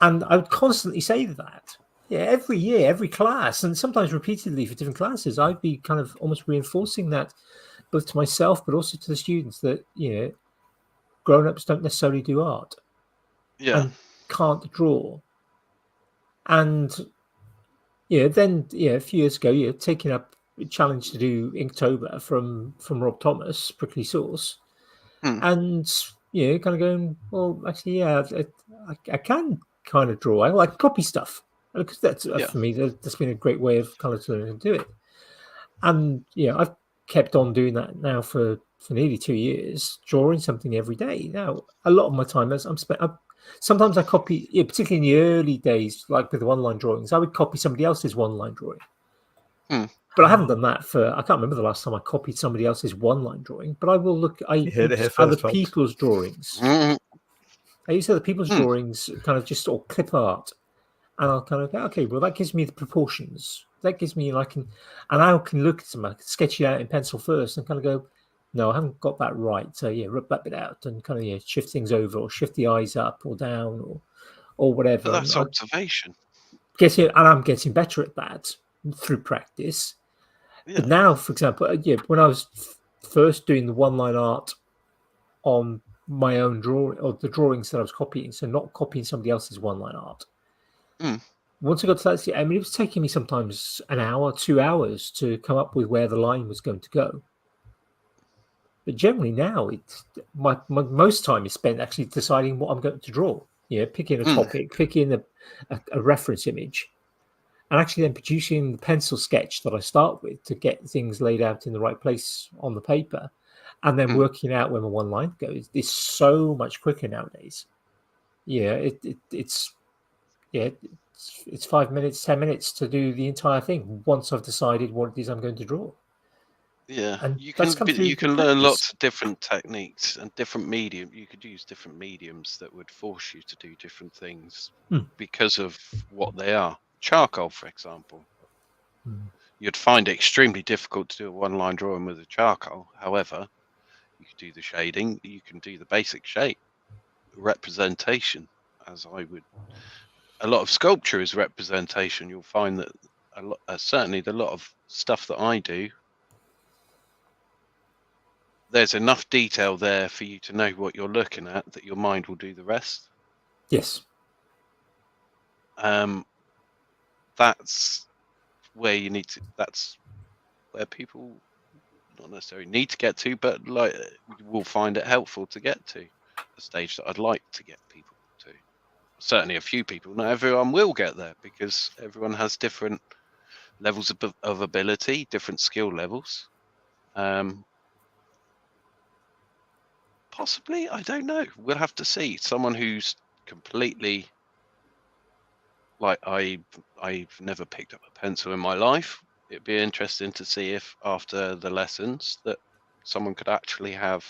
And I would constantly say that. Every year, every class, and sometimes repeatedly for different classes, I'd be kind of almost reinforcing that, both to myself but also to the students, that grown-ups don't necessarily do art and can't draw. And then a few years ago, taking up a challenge to do Inktober from Rob Thomas, Prickly Sauce, and kind of going, well, actually, I can kind of draw. I can copy stuff, because that's for me, that's been a great way of kind of learning to do it. And I've kept on doing that now for nearly 2 years, drawing something every day. Now, a lot of my time sometimes I copy, particularly in the early days, like with the one-line drawings, I would copy somebody else's one-line drawing. But I haven't done that I can't remember the last time I copied somebody else's one-line drawing, but I will look at other people's drawings. I use other people's drawings, kind of just sort of clip art. And I'll kind of go, okay, well, that gives me the proportions. That gives me, and I can look at them, I can sketch it out in pencil first and kind of go, no, I haven't got that right. So rub that bit out and kind of shift things over, or shift the eyes up or down, or whatever. But that's observation. And I'm getting better at that through practice. But now, for example, when I was first doing the one-line art on my own drawing, or the drawings that I was copying, so not copying somebody else's one-line art. Once I got to that, it was taking me sometimes an hour, 2 hours to come up with where the line was going to go. But generally now, it's my most time is spent actually deciding what I'm going to draw. Picking a topic, picking a reference image, and actually then producing the pencil sketch that I start with to get things laid out in the right place on the paper, and then working out where my one line goes. It's so much quicker nowadays. It's 5 minutes, 10 minutes to do the entire thing once I've decided what it is I'm going to draw. Yeah, And you that's can come through you the can learn practice. lots of different techniques and different medium. You could use different mediums that would force you to do different things because of what they are. Charcoal, for example, you'd find it extremely difficult to do a one-line drawing with a charcoal. However, you could do the shading. You can do the basic shape representation, as I would. A lot of sculpture is representation. You'll find that certainly the lot of stuff that I do, there's enough detail there for you to know what you're looking at that your mind will do the rest. Yes. That's where you need to. That's where people not necessarily need to get to, but like will find it helpful to get to a stage that I'd like to get people to. Certainly, a few people. Not everyone will get there because everyone has different levels of ability, different skill levels. Possibly, I don't know. We'll have to see. Someone who's completely like I've never picked up a pencil in my life. It'd be interesting to see if after the lessons that someone could actually have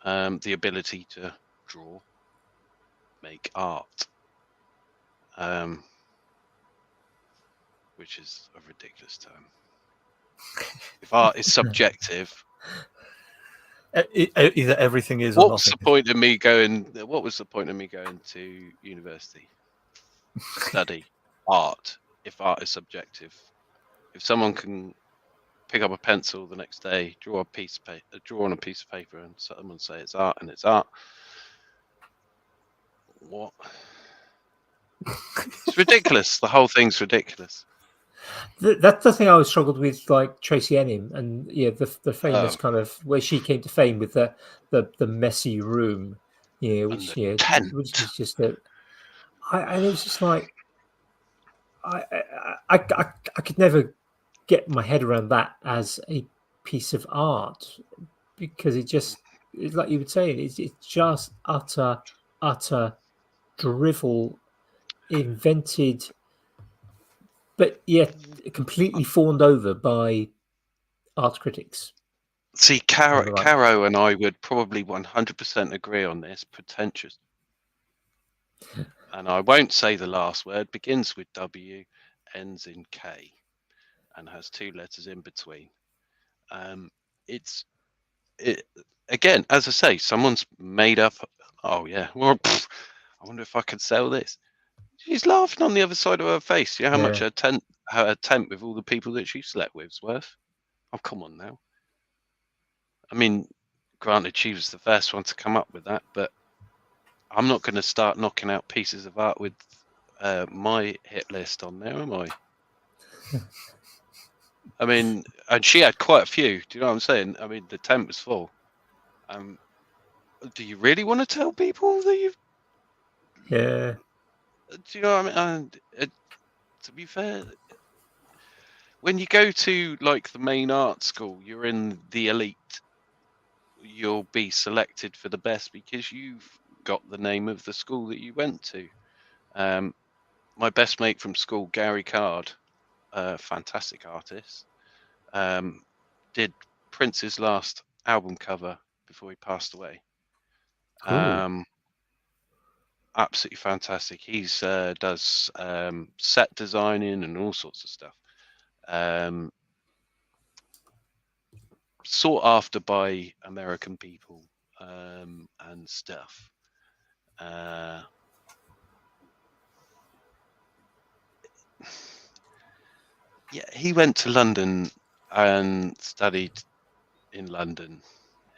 the ability to draw, make art, which is a ridiculous term. If art is subjective, Either everything is or what was nothing. the point of me going? What was the point of me going to university, study art, if art is subjective? If someone can pick up a pencil the next day, draw on a piece of paper, and someone say it's art, and it's art. What? It's ridiculous. The whole thing's ridiculous. That's the thing I always struggled with, like Tracy Enim, and the famous kind of where she came to fame with the messy room, which which is just and it was just like I could never get my head around that as a piece of art because it's like you were saying, it's just utter drivel, invented, but yet completely fawned over by art critics. See, Caro and I would probably 100% agree on this. Pretentious. And I won't say the last word. Begins with W, ends in K, and has two letters in between. Again, as I say, someone's made up. Oh yeah, well, I wonder if I could sell this. She's laughing on the other side of her face. You know how much her tent with all the people that she slept with is worth? Oh, come on now. I mean, granted, she was the first one to come up with that, but I'm not going to start knocking out pieces of art with my hit list on there, am I? I mean, and she had quite a few. Do you know what I'm saying? I mean, the tent was full. Do you really want to tell people that you've? Yeah. Do you know what I mean? To be fair, when you go to like the main art school, you're in the elite. You'll be selected for the best because you've got the name of the school that you went to. My best mate from school, Gary Card, a fantastic artist, did Prince's last album cover before he passed away. Cool. Absolutely fantastic. He's does set designing and all sorts of stuff. Sought after by American people and stuff. Yeah, he went to London and studied in London.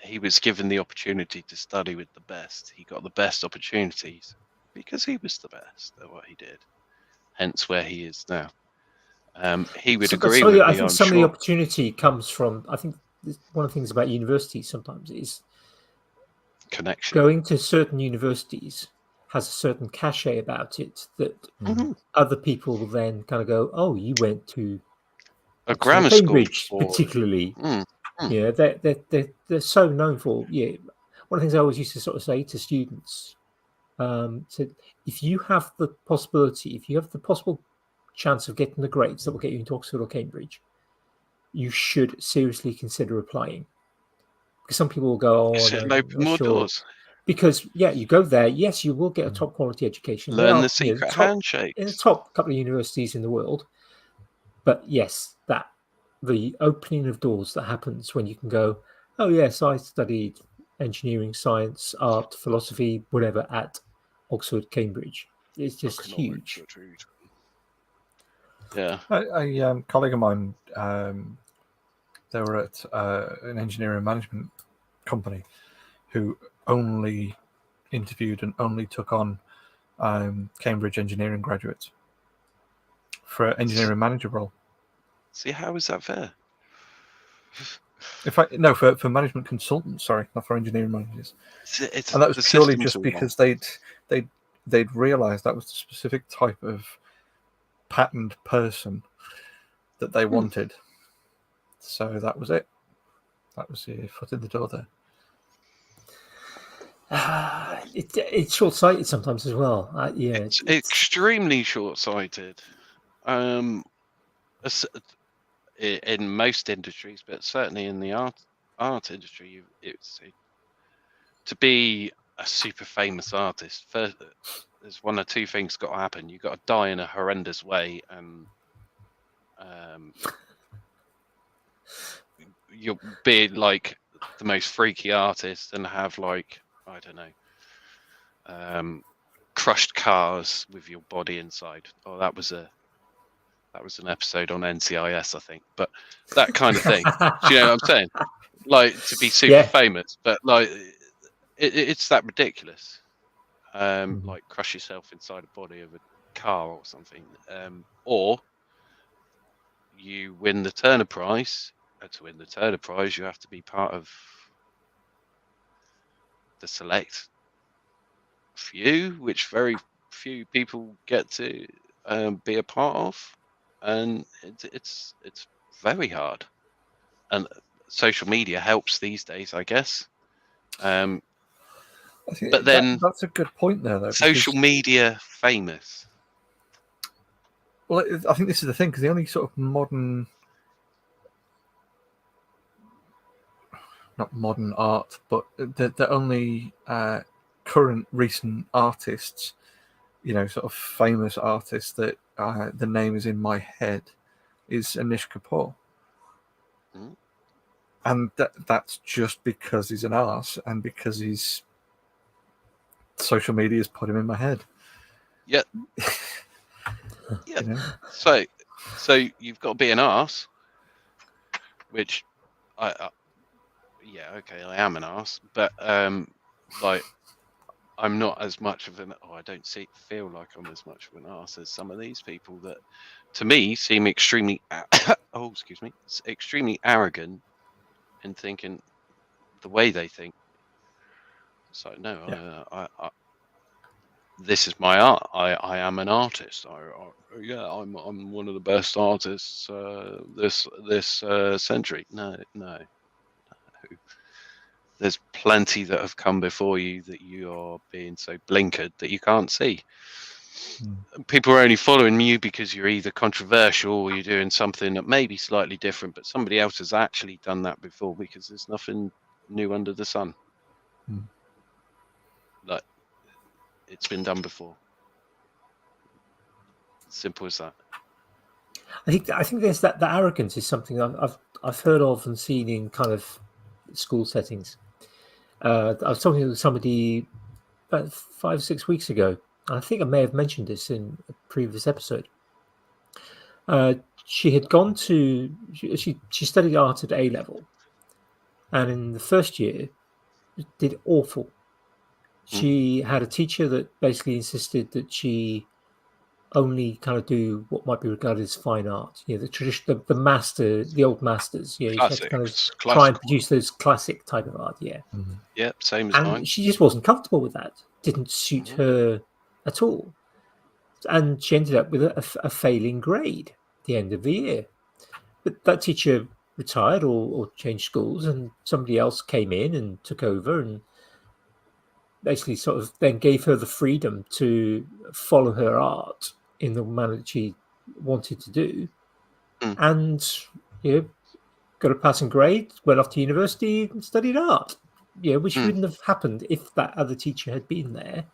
He was given the opportunity to study with the best. He got the best opportunities because he was the best at what he did. Hence where he is now. He would agree with me, I think I'm some of sure. the opportunity comes from, I think one of the things about universities sometimes is Connection. going to certain universities has a certain cachet about it that other people will then kind of go, oh, you went to a grammar Cambridge, school, particularly. Yeah, they're so known for. Yeah, one of the things I always used to sort of say to students, so if you have the possibility, if you have the possible chance of getting the grades that will get you into Oxford or Cambridge, you should seriously consider applying. Because some people will go, It should open more doors. Because you go there. Yes, you will get a top quality education. Learn the secret handshakes in the top couple of universities in the world. But yes, the opening of doors that happens when you can go, oh yes, I studied engineering, science, art, philosophy, whatever at Oxford, Cambridge. It's just huge. Yeah. A colleague of mine, they were at an engineering management company who only interviewed and only took on Cambridge engineering graduates for an engineering manager role. See, how is that fair? For management consultants, sorry, not for engineering managers. And that was purely just because they'd realised that was the specific type of patterned person that they wanted. So that was it. That was your foot in the door there. It's short-sighted sometimes as well. It's extremely short-sighted. In most industries, but certainly in the art industry, to be a super famous artist, first, there's one or two things got to happen. You've got to die in a horrendous way, and you'll be like the most freaky artist and have, like, I don't know, crushed cars with your body inside. Oh, that was an episode on NCIS, I think, but that kind of thing. Do you know what I'm saying? Like, to be super famous, but like it's that ridiculous. Like, crush yourself inside a body of a car or something, or you win the Turner Prize. To win the Turner Prize, you have to be part of the select few, which very few people get to be a part of, and it's very hard. And social media helps these days, I guess. But then that's a good point there, though. Social media famous. Well, I think this is the thing, because the only sort of not modern art, but the only current recent artists, sort of famous artists that the name is in my head, is Anish Kapoor. And that's just because he's an arse and because he's social media's put him in my head. Yeah. Yeah. So you've got to be an arse, which I am an arse, but like, I'm not as much of an. I don't feel like I'm as much of an arse as some of these people that, to me, seem extremely. Extremely arrogant in thinking the way they think. So no, I this is my art. I am an artist. I'm one of the best artists this century. No. There's plenty that have come before you that you are being so blinkered that you can't see. People are only following you because you're either controversial or you're doing something that may be slightly different, but somebody else has actually done that before, because there's nothing new under the sun. Like, it's been done before. Simple as that. I think there's that arrogance is something I've heard of and seen in kind of school settings. I was talking to somebody about 5 or 6 weeks ago. I think I may have mentioned this in a previous episode. She had gone to she studied art at A level, and in the first year did awful. She had a teacher that basically insisted that she only kind of do what might be regarded as fine art. The tradition, the master, the old masters. You had to kind of try and produce those classic type of art. Yeah, same as mine. She just wasn't comfortable with that. Didn't suit her at all, and she ended up with a failing grade at the end of the year. But that teacher retired or changed schools, and somebody else came in and took over and basically sort of then gave her the freedom to follow her art in the manner that she wanted to do. And got a passing grade, went off to university and studied art. Which wouldn't have happened if that other teacher had been there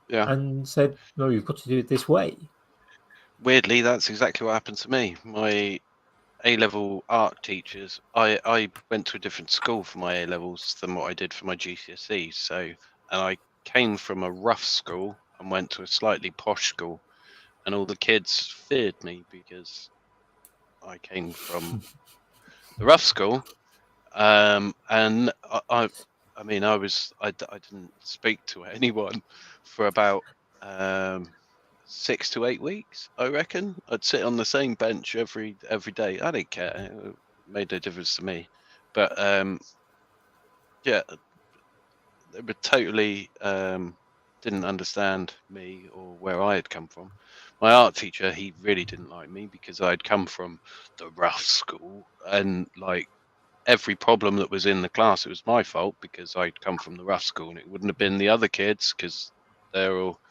and said, "No, you've got to do it this way." Weirdly, that's exactly what happened to me. My A-level art teachers, I went to a different school for my A-levels than what I did for my GCSEs. So, and I came from a rough school and went to a slightly posh school, and all the kids feared me because I came from the rough school. And I didn't speak to anyone for about 6 to 8 weeks, I reckon. I'd sit on the same bench every day. I didn't care. It made no difference to me. But they were totally didn't understand me or where I had come from. My art teacher, he really didn't like me because I'd come from the rough school, and like every problem that was in the class, it was my fault because I'd come from the rough school, and it wouldn't have been the other kids because they're all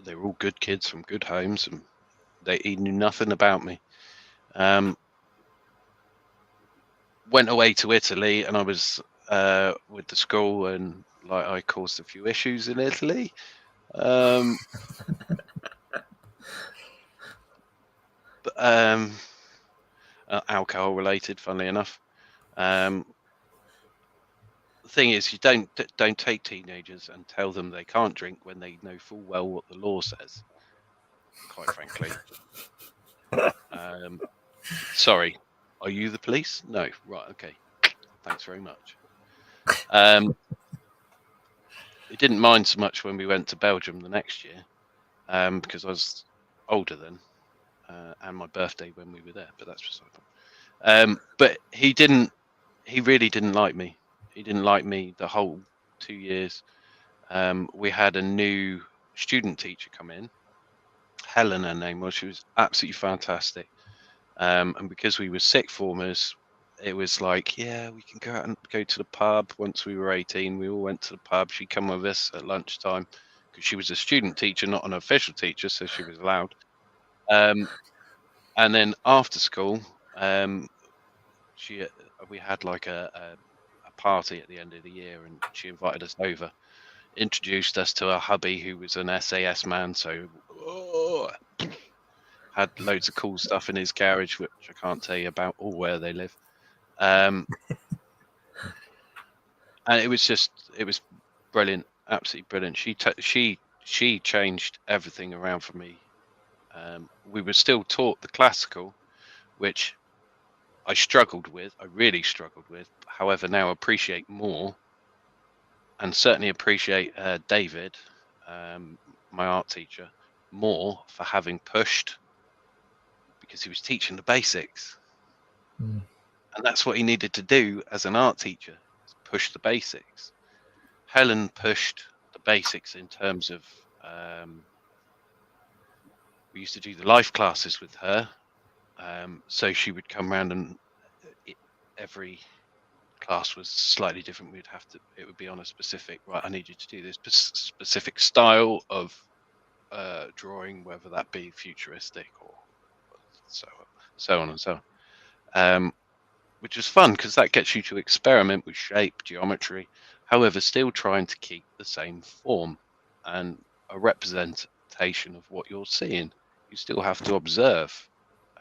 they were all good kids from good homes, and he knew nothing about me. Went away to Italy, and I was with the school, and like I caused a few issues in Italy. Alcohol related, funnily enough. The thing is, you don't take teenagers and tell them they can't drink when they know full well what the law says. Quite frankly. Sorry, are you the police? No, right, okay. Thanks very much. He didn't mind so much when we went to Belgium the next year, because I was older then, and my birthday when we were there. But that's beside the point. But he really didn't like me. He didn't like me the whole 2 years. We had a new student teacher come in. Helen, her name was. She was absolutely fantastic. And because we were sixth formers, it was like, yeah, we can go out and go to the pub. Once we were 18, we all went to the pub. She'd come with us at lunchtime because she was a student teacher, not an official teacher, so she was allowed. And then after school, we had like a party at the end of the year, and she invited us over, introduced us to her hubby, who was an SAS man, so had loads of cool stuff in his garage, which I can't tell you about or where they live. And it was brilliant, absolutely brilliant. She changed everything around for me. We were still taught the classical, which I really struggled with. However, now appreciate more, and certainly appreciate David, my art teacher, more for having pushed, because he was teaching the basics. And that's what he needed to do as an art teacher, is push the basics. Helen pushed the basics in terms of, we used to do the life classes with her. So she would come around, and every class was slightly different. It would be on a specific, right, I need you to do this specific style of drawing, whether that be futuristic or so on and so on. Which is fun because that gets you to experiment with shape, geometry, however, still trying to keep the same form and a representation of what you're seeing. You still have to observe.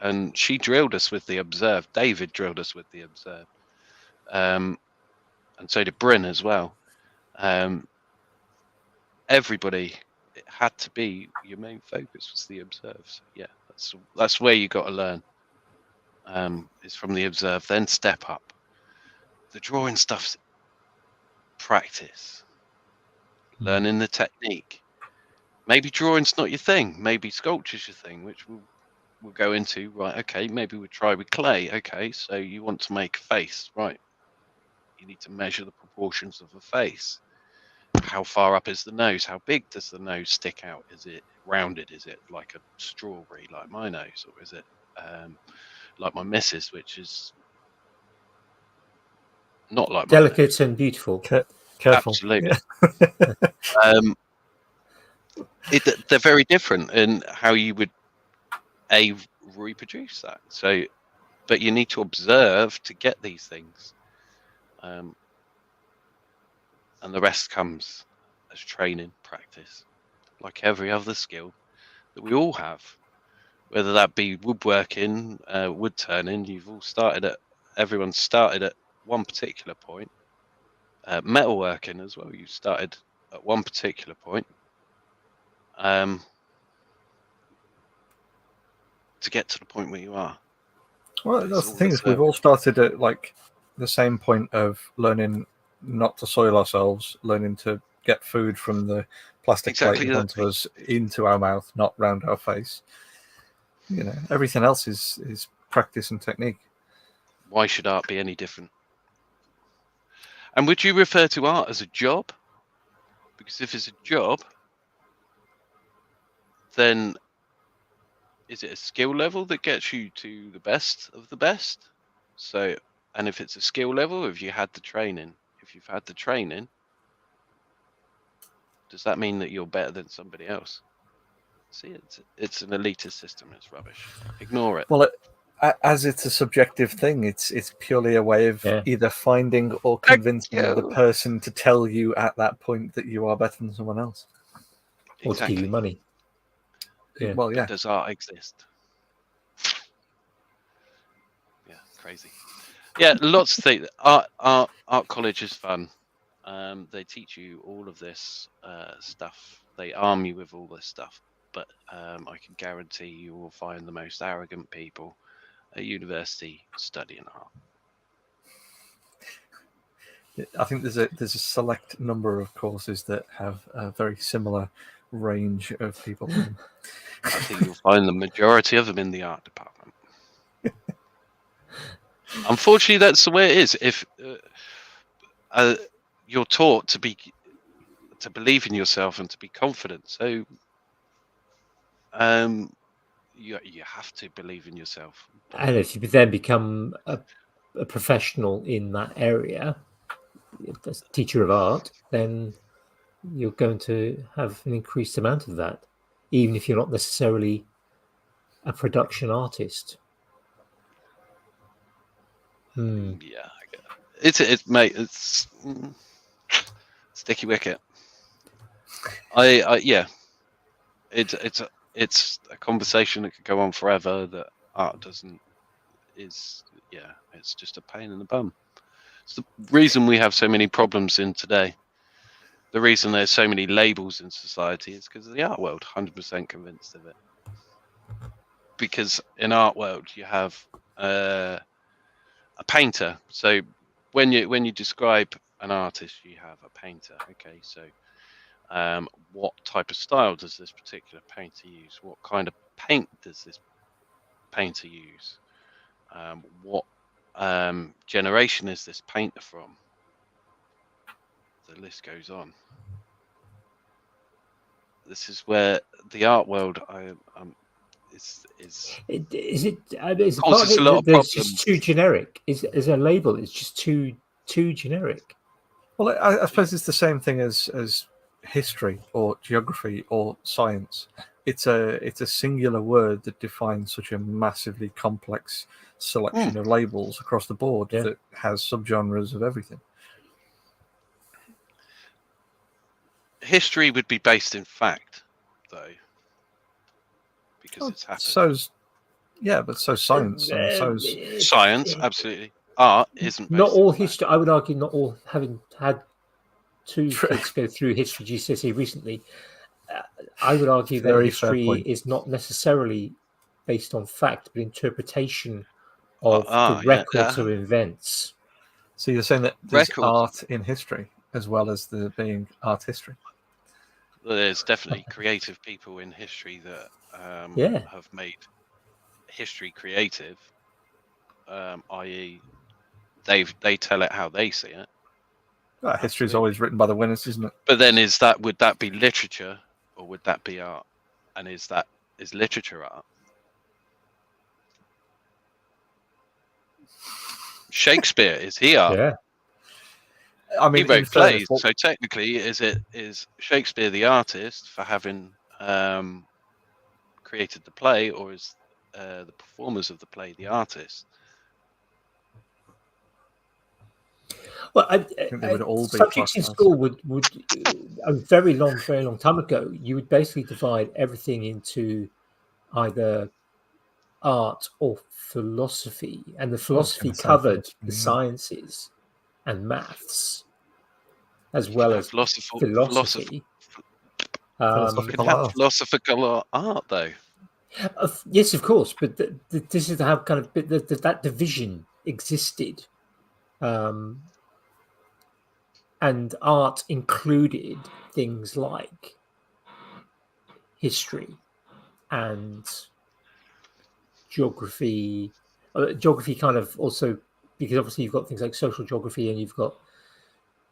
And she drilled us with the observe. David drilled us with the observe. And so did Bryn as well. Everybody, it had to be, your main focus was the observe. So yeah, that's where you got to learn. Is from the observe, then step up. The drawing stuff's practice, learning the technique. Maybe drawing's not your thing. Maybe sculpture's your thing, which we'll go into. Right, okay, maybe we'll try with clay. Okay, so you want to make a face, right? You need to measure the proportions of a face. How far up is the nose? How big does the nose stick out? Is it rounded? Is it like a strawberry, like my nose, or is it like my missus, which is not like delicate and beautiful? Careful. Absolutely. Yeah. They're very different in how you would reproduce that. So, but you need to observe to get these things, and the rest comes as training, practice, like every other skill that we all have. Whether that be woodworking, wood turning, everyone started at one particular point. Metalworking as well, you started at one particular point. To get to the point where you are. Well, that's the thing is, we've all started at like the same point of learning not to soil ourselves, learning to get food from the plastic plate in front of us into our mouth, not round our face. You know, everything else is practice and technique. Why should art be any different? And would you refer to art as a job? Because if it's a job, then is it a skill level that gets you to the best of the best? So, and if it's a skill level, if you've had the training, does that mean that you're better than somebody else? See, it's an elitist system. It's rubbish. Ignore it. Well, as it's a subjective thing, it's purely a way of either finding or convincing the person to tell you at that point that you are better than someone else, or to give you money. Yeah. Well, yeah. But does art exist? Yeah, crazy. Yeah, lots of things. Art college is fun. They teach you all of this stuff. They arm you with all this stuff. But I can guarantee you will find the most arrogant people at university studying art. I think there's a select number of courses that have a very similar range of people. I think you'll find the majority of them in the art department. Unfortunately, that's the way it is. If you're taught to believe in yourself and to be confident, so you have to believe in yourself. And if you then become a professional in that area, a teacher of art, then you're going to have an increased amount of that, even if you're not necessarily a production artist. Yeah, I get it. It's mate. It's sticky wicket. Yeah. It's a conversation that could go on forever. That art it's just a pain in the bum. It's the reason we have so many problems in today. The reason there's so many labels in society is because of the art world. 100% convinced of it. Because in art world you have a painter. So when you describe an artist, you have a painter. Okay, so what type of style does this particular painter use? What kind of paint does this painter use? What generation is this painter from? The list goes on. This is where the art world is causes a lot of problems. Just too generic. Is a label? It's just too generic. Well, I suppose it's the same thing as history or geography or science. It's a singular word that defines such a massively complex selection of labels across the board that has subgenres of everything. History would be based in fact, though, because it's happened. But so science. Science, absolutely. Art isn't based not all in history. fact. I would argue not all. Having had two kids go through history GCSE recently, I would argue that history is not necessarily based on fact, but interpretation of the records of events. So you're saying that there's art in history as well as there being art history? There's definitely creative people in history that have made history creative, i.e. they tell it how they see it. History is always written by the winners, isn't it? But then would that be literature or would that be art? And is literature art? Shakespeare, is he art? Yeah. I mean, he wrote plays, so technically, is Shakespeare the artist for having created the play, or is the performers of the play, the artists. Well, I think they would all be subjects in classed as. school would a very long time ago, you would basically divide everything into either art or philosophy, and the philosophy covered the sciences and maths as well as philosophy. Philosophical art, though. Yes, of course, but this is how kind of that division existed, and art included things like history and geography. Geography kind of also, because obviously you've got things like social geography and you've got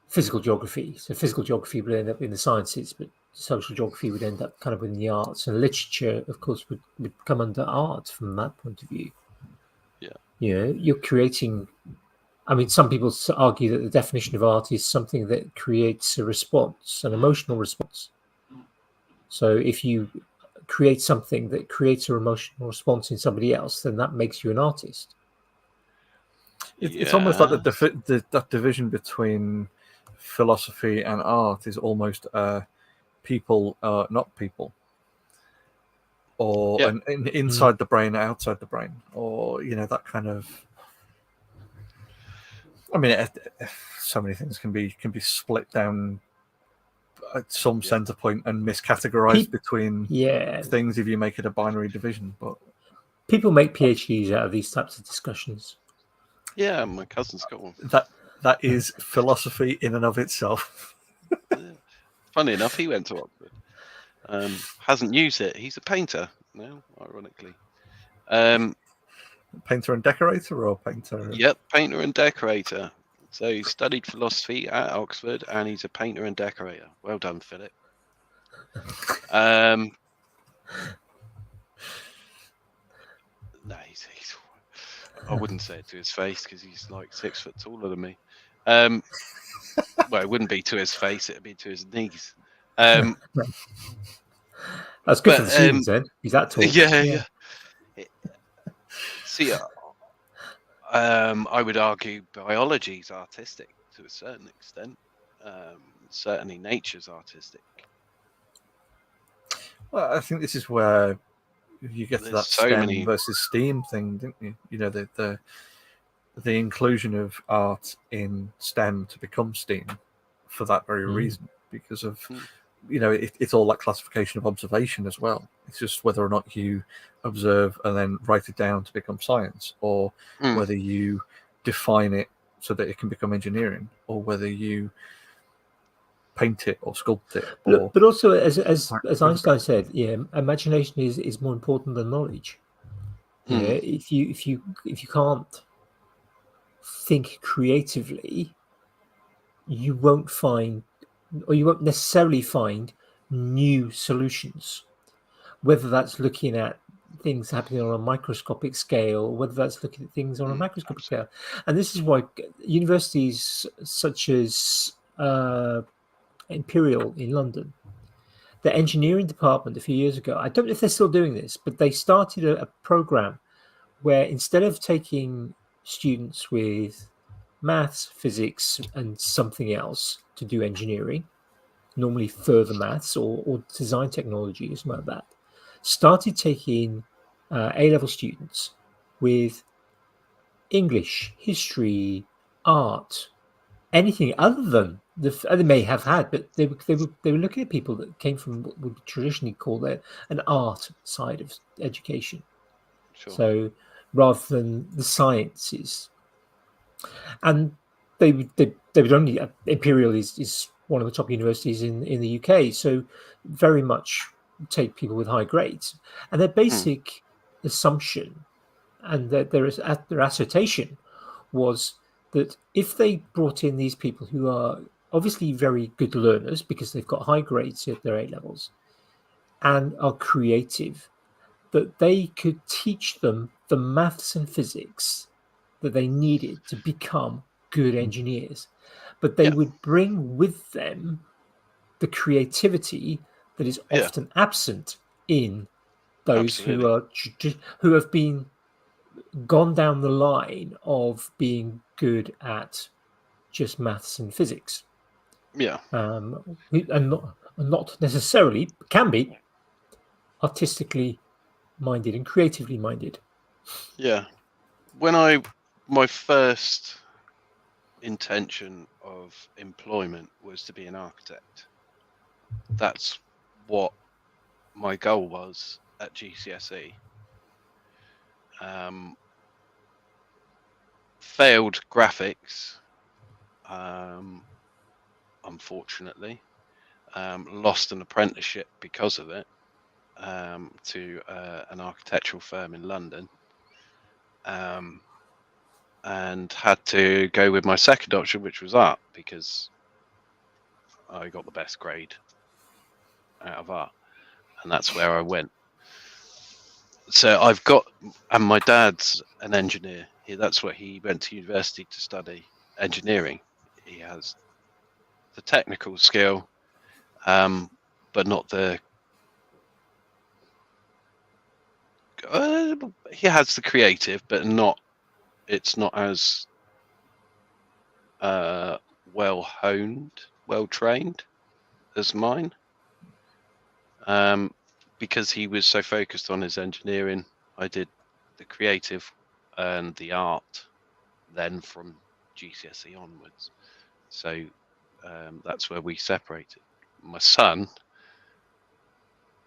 physical geography. So physical geography would end up in the sciences, but social geography would end up kind of in the arts, and literature, of course, would come under art from that point of view. Yeah. You're creating. I mean, some people argue that the definition of art is something that creates a response, an emotional response. So if you create something that creates an emotional response in somebody else, then that makes you an artist. It's almost like that division between philosophy and art is almost people are not people, or inside the brain, outside the brain, or that kind of. I mean, so many things can be split down at some center point and miscategorized between things if you make it a binary division. But people make PhDs out of these types of discussions. Yeah, my cousin's got one. That is philosophy in and of itself. Funny enough, he went to Oxford. Hasn't used it. He's a painter now, ironically. Painter and decorator, or painter? Yep, painter and decorator. So he studied philosophy at Oxford, and he's a painter and decorator. Well done, Philip. No, he's I wouldn't say it to his face because he's like 6 foot taller than me. Well, it wouldn't be to his face; it'd be to his knees. That's good for the students, then. He's that tall. Yeah. See, I would argue biology's artistic to a certain extent. Certainly, nature's artistic. Well, I think this is where you get to that STEM versus STEAM thing, didn't you? The inclusion of art in STEM to become STEAM for that very reason, because of it's all that classification of observation as well. It's just whether or not you observe and then write it down to become science, or whether you define it so that it can become engineering, or whether you paint it or sculpt it. But also, as Einstein said, imagination is more important than knowledge. If you can't think creatively, you won't find, or you won't necessarily find, new solutions. Whether that's looking at things happening on a microscopic scale, whether that's looking at things on a macroscopic scale. And this is why universities such as Imperial in London, the engineering department a few years ago, I don't know if they're still doing this, but they started a program where instead of taking students with maths, physics, and something else to do engineering, normally further maths or design technology or something like that, started taking A-level students with English, history, art, anything other than they may have had, but they were looking at people that came from what would traditionally call an art side of education. Sure. So rather than the sciences, and they would only Imperial is one of the top universities in the UK, so very much take people with high grades, and their basic assumption and their assertion was that if they brought in these people who are obviously very good learners because they've got high grades at their A-levels and are creative, that they could teach them the maths and physics that they needed to become good engineers. But they would bring with them the creativity that is often absent in those who have been gone down the line of being good at just maths and physics. Yeah. And not necessarily can be artistically minded and creatively minded. Yeah. My first intention of employment was to be an architect. That's what my goal was at GCSE. Failed graphics, unfortunately. Lost an apprenticeship because of it to an architectural firm in London. And had to go with my second option, which was art, because I got the best grade out of art, and that's where I went. So and my dad's an engineer. That's what he went to university to study, engineering. He has the technical skill, but not the. He has the creative, but not. It's not as well honed, well trained as mine. Because he was so focused on his engineering, I did the creative and the art then from GCSE onwards. So that's where we separated. My son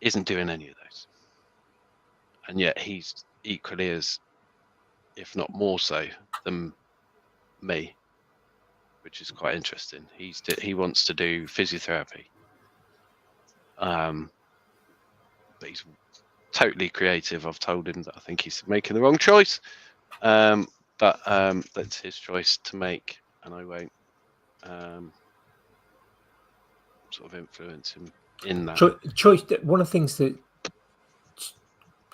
isn't doing any of those, and yet he's equally as, if not more so, than me, which is quite interesting. He wants to do physiotherapy, but he's totally creative. I've told him that I think he's making the wrong choice, but that's his choice to make, and I won't sort of influence him in that. Choice. One of the things that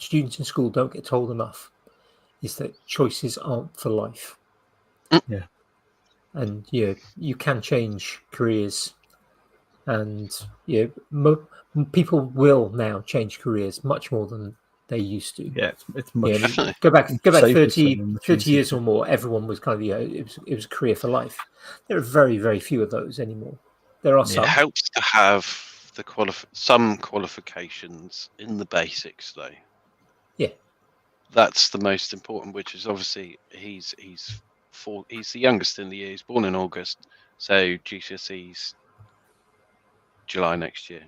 students in school don't get told enough is that choices aren't for life. Yeah. And you can change careers, and people will now change careers much more than they used to. Yeah, it's much. Definitely. Go back 30 years or more. Everyone was kind of it was a career for life. There are very, very few of those anymore. There are some. It helps to have some qualifications in the basics, though. Yeah, that's the most important. Which is obviously he's the youngest in the year. He's born in August, so GCSE's June next year.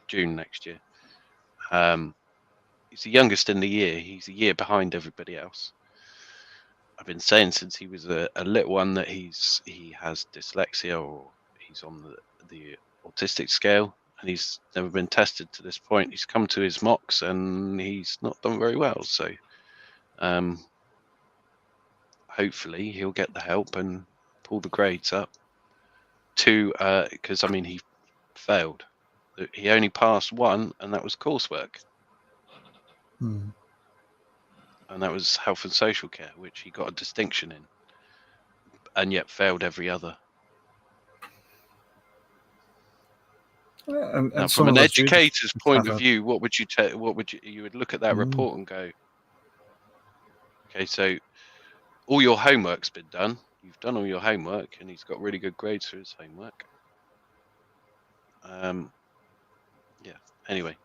He's the youngest in the year. He's a year behind everybody else. I've been saying since he was a little one that he has dyslexia, or he's on the autistic scale, and he's never been tested to this point. He's come to his mocks and he's not done very well. So hopefully he'll get the help and pull the grades up because he failed. He only passed one, and that was coursework. And that was health and social care, which he got a distinction in, and yet failed every other. And now, from an educator's point of view, what would you would look at that report and go, okay, so all your homework's been done. You've done all your homework, and he's got really good grades for his homework. Yeah. Anyway,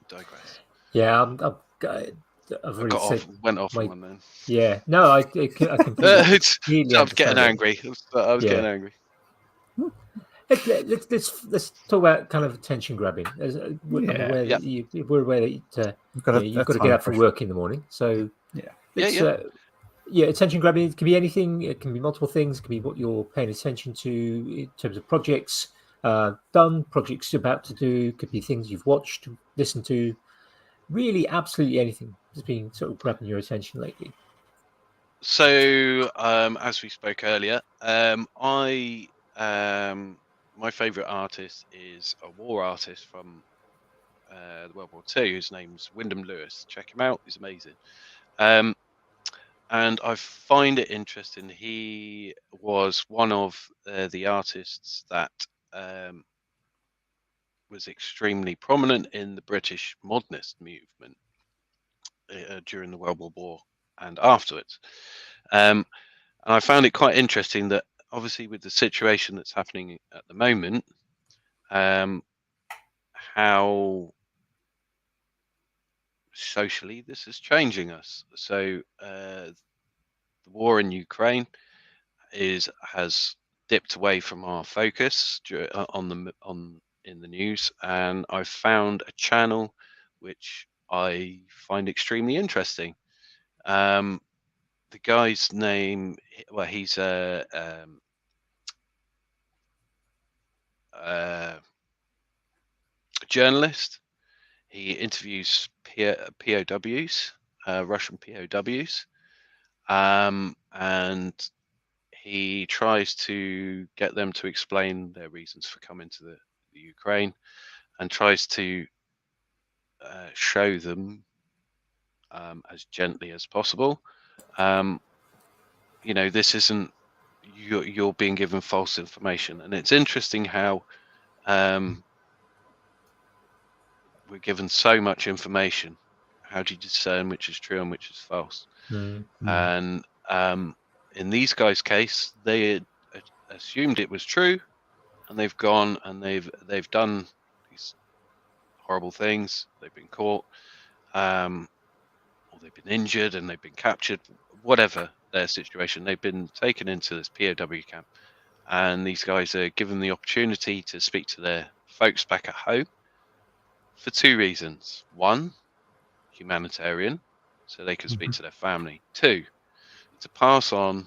I digress. Yeah, I've already said went off on one then. Yeah, no, I completely. I was getting angry. I was getting angry. Let's talk about kind of attention grabbing. We're aware that you've got to get up for work in the morning. So attention grabbing. It can be anything. It can be multiple things. It can be what you're paying attention to in terms of projects done, projects you're about to do. It could be things you've watched, listened to. Really, absolutely anything has been sort of grabbing your attention lately. So, as we spoke earlier, my favourite artist is a war artist from World War II. His name's Wyndham Lewis. Check him out; he's amazing. And I find it interesting. He was one of the artists that was extremely prominent in the British modernist movement. during the World War and afterwards. And I found it quite interesting that obviously with the situation that's happening at the moment, how socially this is changing us. So the war in Ukraine has dipped away from our focus in the news, and I found a channel which I find extremely interesting. The guy's name, well, he's a journalist. He interviews POWs, Russian POWs, and he tries to get them to explain their reasons for coming to the Ukraine, and tries to show them as gently as possible. This isn't you're being given false information, and it's interesting how we're given so much information. How do you discern which is true and which is false? And in these guys' case, they assumed it was true, and they've gone and they've done these horrible things. They've been caught, or they've been injured, and they've been captured. Whatever their situation, they've been taken into this POW camp, and these guys are given the opportunity to speak to their folks back at home for two reasons. One, humanitarian, so they can speak to their family. Two, to pass on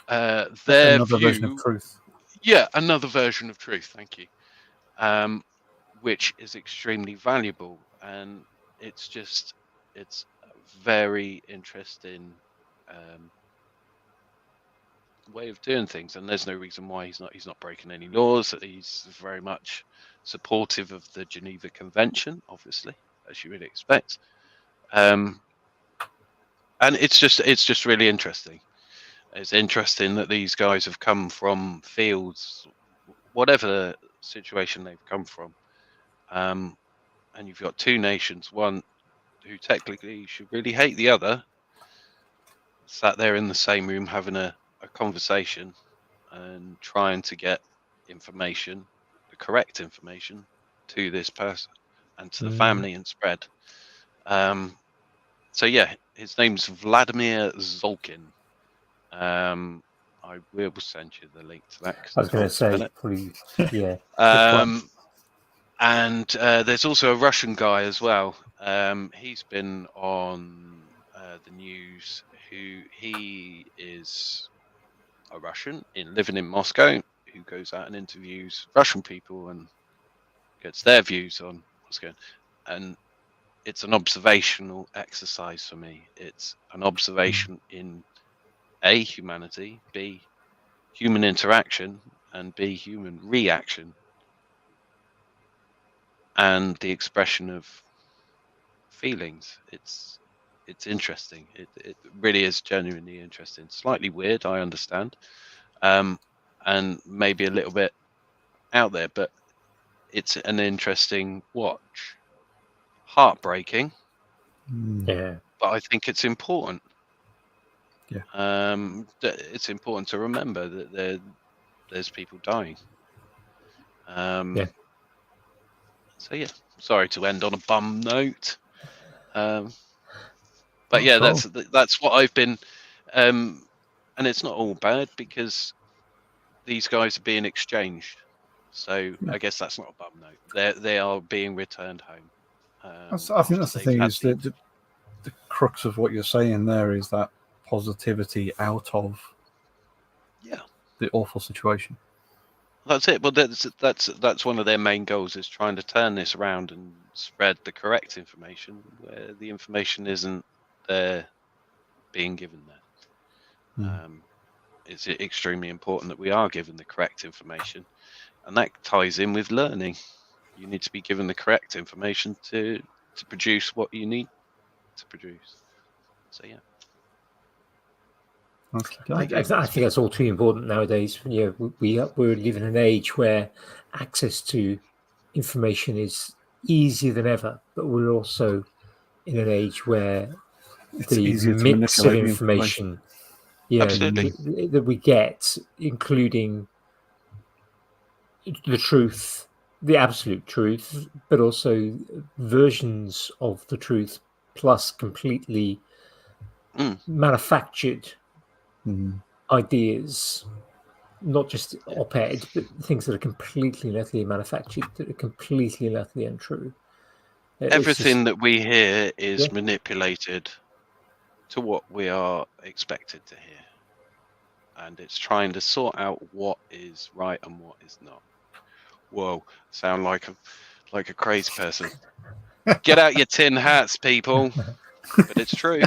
their another view. version of truth. Yeah, another version of truth. Thank you. Which is extremely valuable, and it's a very interesting way of doing things, and there's no reason why he's not breaking any laws. He's very much supportive of the Geneva Convention, obviously, as you would expect. And it's just really interesting. It's interesting that these guys have come from fields, whatever situation they've come from, and you've got two nations, one who technically should really hate the other, sat there in the same room having a conversation and trying to get information, the correct information, to this person and to the family and spread. So yeah, his name's Vladimir Zolkin. I will send you the link to that. I was going to say, please, yeah. And there's also a Russian guy as well. He's been on the news. He is a Russian living in Moscow, who goes out and interviews Russian people and gets their views on what's going on. And it's an observational exercise for me. It's an observation in A, humanity, B, human interaction, and B, human reaction, and the expression of feelings. It's interesting. It really is genuinely interesting. Slightly weird, I understand, and maybe a little bit out there, but it's an interesting watch. Heartbreaking, yeah, but I think it's important. Yeah. It's important to remember that there's people dying. Yeah. So yeah, sorry to end on a bum note. But yeah, that's what I've been, and it's not all bad because these guys are being exchanged. So I guess that's not a bum note. They are being returned home. I think that's the thing, is that the crux of what you're saying there is that positivity out of the awful situation. That's it. Well, that's one of their main goals, is trying to turn this around and spread the correct information where the information isn't there being given there. It's extremely important that we are given the correct information, and that ties in with learning. You need to be given the correct information to produce what you need to produce. So yeah. I think that's all too important nowadays. We're living in an age where access to information is easier than ever, but we're also in an age where It's the easier to mix of manipulate the information Absolutely. that we get, including the truth, the absolute truth, but also versions of the truth, plus completely manufactured ideas, not just op-ed, but things that are completely and utterly manufactured, that are completely and utterly untrue. Everything that we hear is manipulated to what we are expected to hear, and it's trying to sort out what is right and what is not. Whoa, sound like a crazy person. Get out your tin hats, people. But it's true.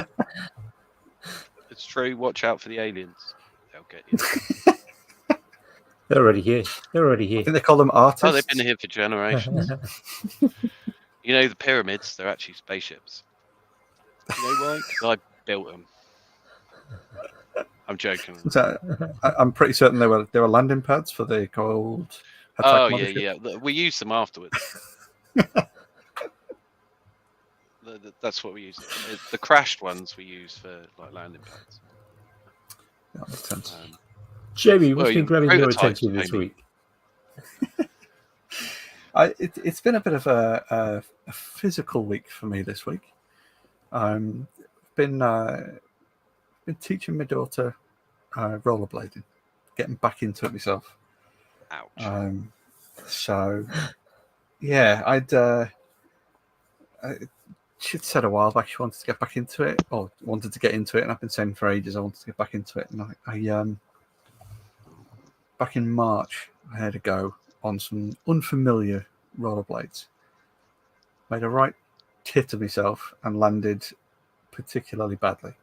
It's true. Watch out for the aliens. They'll get you. They're already here. I think they call them artists. Oh, they've been here for generations. You know, the pyramids, they're actually spaceships. You know why? Because I built them. I'm joking. So, I'm pretty certain they were landing pads for the cold attack. Oh, yeah. We used them afterwards. That's what we use. The crashed ones we use for like landing pads. That makes sense. Jamie, what's been grabbing your attention this week? It's been a bit of a physical week for me this week. Been teaching my daughter rollerblading, getting back into it myself. Ouch. So yeah, she'd said a while back she wanted to get back into it, or wanted to get into it, and I've been saying for ages I wanted to get back into it. And I back in March I had a go on some unfamiliar rollerblades. Made a right tit of myself and landed particularly badly.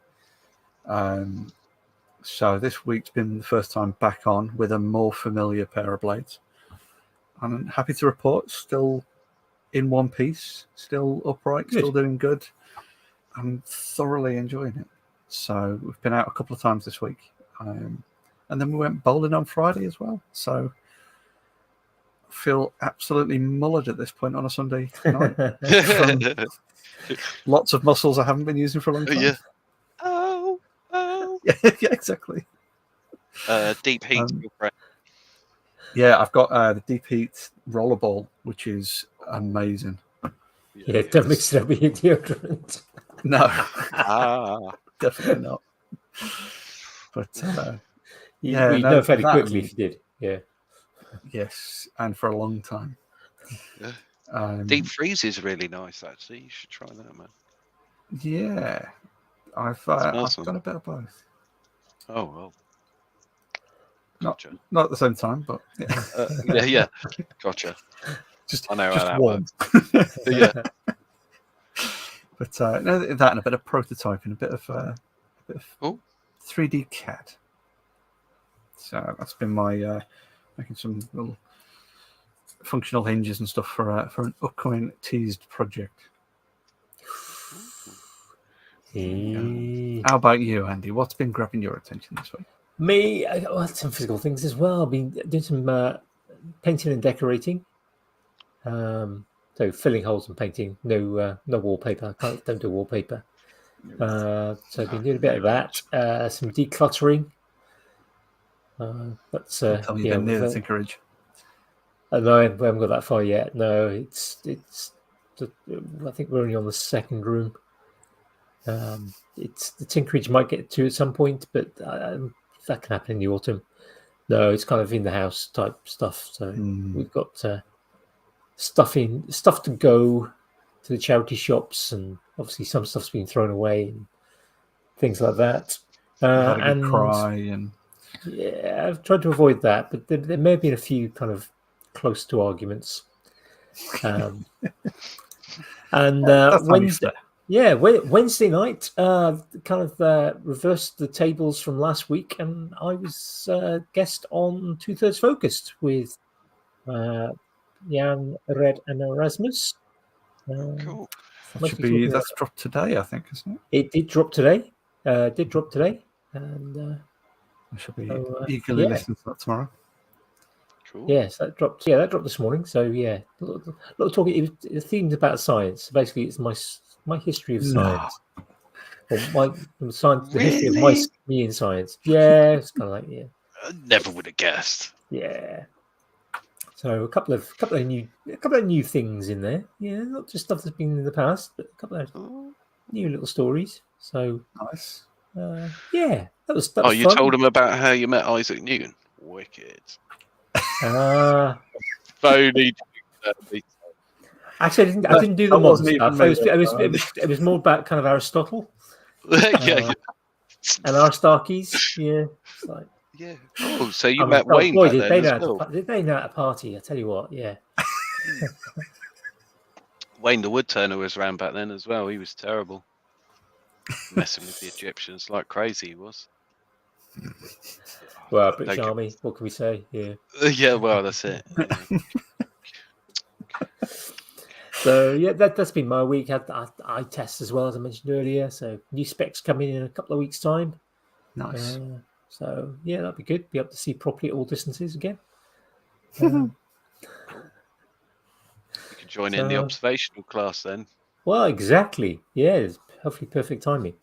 So this week's been the first time back on with a more familiar pair of blades. I'm happy to report, still in one piece, still upright, still doing good. I'm thoroughly enjoying it. So we've been out a couple of times this week. And then we went bowling on Friday as well. So I feel absolutely mullered at this point on a Sunday night. Lots of muscles I haven't been using for a long time. Yeah. Oh. Yeah, exactly. Deep heat. Yeah, I've got the Deep Heat rollerball, which is amazing. Yeah, don't mix it up with your deodorant. No, definitely not. But we know fairly quickly if you did. Yeah. Yes, and for a long time. Yeah. Deep freeze is really nice, actually. You should try that, man. Yeah, I've done a bit of both. Oh well. Gotcha. Not at the same time, but yeah. Yeah. Gotcha. I know how that warm. works. Yeah. But no, that and a bit of prototyping, a bit of 3D CAD. So that's been my making some little functional hinges and stuff for an upcoming teased project. How about you, Andy? What's been grabbing your attention this week? Me, I had some physical things as well. I've been doing some painting and decorating. So filling holes and painting. No wallpaper. Don't do wallpaper. So I've been doing a bit of that. Some decluttering. That's tell me near the Tinkerage. No, I haven't got that far yet. No, it's. I think we're only on the second room. It's the Tinkerage might get to at some point, but that can happen in the autumn. No, it's kind of in the house type stuff. So we've got stuff to go to the charity shops, and obviously some stuff's been thrown away and things like that. And cry and yeah, I've tried to avoid that, but there may have been a few kind of close to arguments. And Wednesday night, kind of reversed the tables from last week, and I was guest on 2/3 Focused with Jan, Red, and Erasmus. Cool. That's dropped today, I think, isn't it? It did drop today. And I shall be eagerly listening to that tomorrow. Cool. Yes, that dropped. Yeah, that dropped this morning. So yeah, a lot of talking. It was themed about science. Basically, it's my history of science, or my science, the history of Really? me in science. Yeah, it's kind of like I never would have guessed. yeah. So a couple of new things in there. Yeah, not just stuff that's been in the past, but a couple of new little stories. So Nice. yeah, that was You fun. told him about how you met Isaac Newton. Wicked. Phony. Actually, I didn't do the That wasn't modern even stuff. me. It was more about kind of Aristotle Yeah. and Aristarchus. Yeah, it's like Yeah. Oh, so you met Wayne boy, back did then they as know well. did they know how to party? I tell you what, yeah. Wayne the Woodturner was around back then as well. He was terrible. Messing with the Egyptians like crazy he was. Well, British Army, what can we say? Yeah. Yeah, well, that's it. Yeah. So yeah, that's been my week. Had eye tests as well, as I mentioned earlier. So new specs coming in a couple of weeks' time. Nice. So yeah, that'd be good. Be able to see properly at all distances again. Cool. You can join in the observational class then. Well, exactly. Yeah, it's hopefully perfect timing.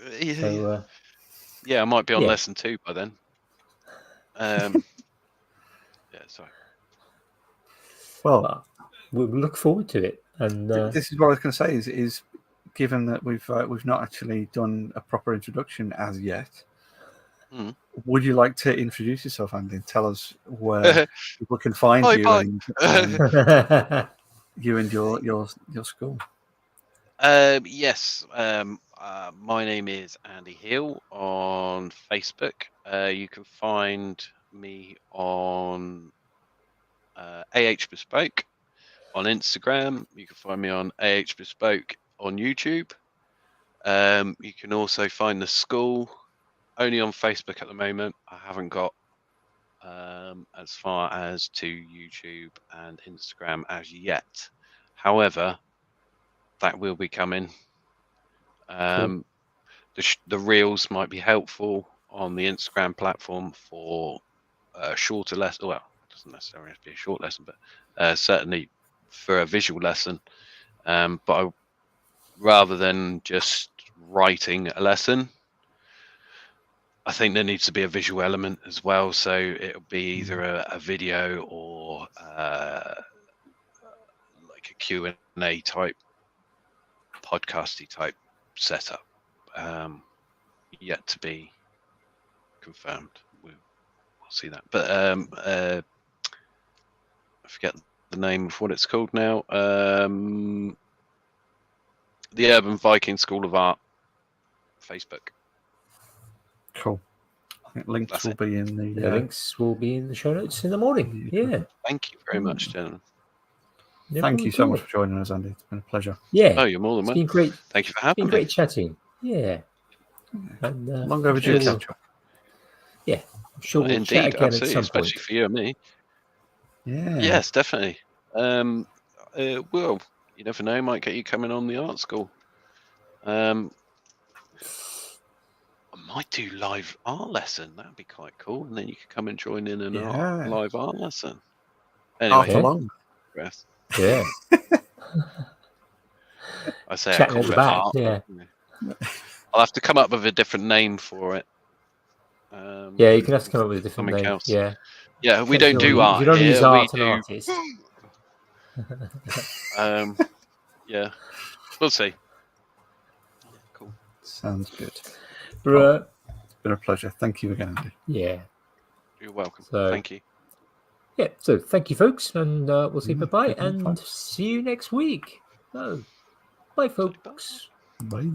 So, yeah, I might be on lesson 2 by then. Yeah, sorry. Well, we'll look forward to it. And this is what I was going to say is given that we've not actually done a proper introduction as yet, would you like to introduce yourself, Andy, and tell us where people can find you and you and your school? Yes. My name is Andi Heal on Facebook. You can find me on AH Bespoke on Instagram. You can find me on AH Bespoke on YouTube. You can also find the school only on Facebook at the moment. I haven't got as far as to YouTube and Instagram as yet. However, that will be coming. cool. The reels might be helpful on the Instagram platform for shorter lesson. Well, it doesn't necessarily have to be a short lesson, but certainly for a visual lesson. But rather than just writing a lesson, I think there needs to be a visual element as well. So it'll be either a video or like a Q&A type, podcasty type setup. Yet to be confirmed. We'll see that. But I forget the name of what it's called now. The Urban Viking School of Art Facebook. Cool. I think links will be in the links will be in the show notes in the morning. Yeah. Thank you very much, gentlemen. Thank you so much for joining us, Andy. It's been a pleasure. Yeah. Oh, you're more than welcome. It's been great. Thank you for having me. Great chatting. Yeah. And, long overdue catch up. Yeah, I'm sure we'll indeed, chat again absolutely, at some especially point. for you and me. Yeah. Yes, definitely. Well, you never know, might get you coming on the art school. I might do live art lesson. That'd be quite cool. And then you could come and join in an live art lesson. Anyway, along. Yeah. I say chatting I at the call it back. art. Yeah. I'll have to come up with a different name for it. Yeah, you can have to come up with a different name. Else. Yeah. Yeah, we don't do art. You don't here. use art and artist. Yeah, we'll see. Cool. Sounds good. It's been a pleasure. Thank you again, Andy. Yeah. You're welcome. So, thank you. Yeah, so thank you, folks, and we'll say bye-bye and see you next week. So, bye, folks. Bye.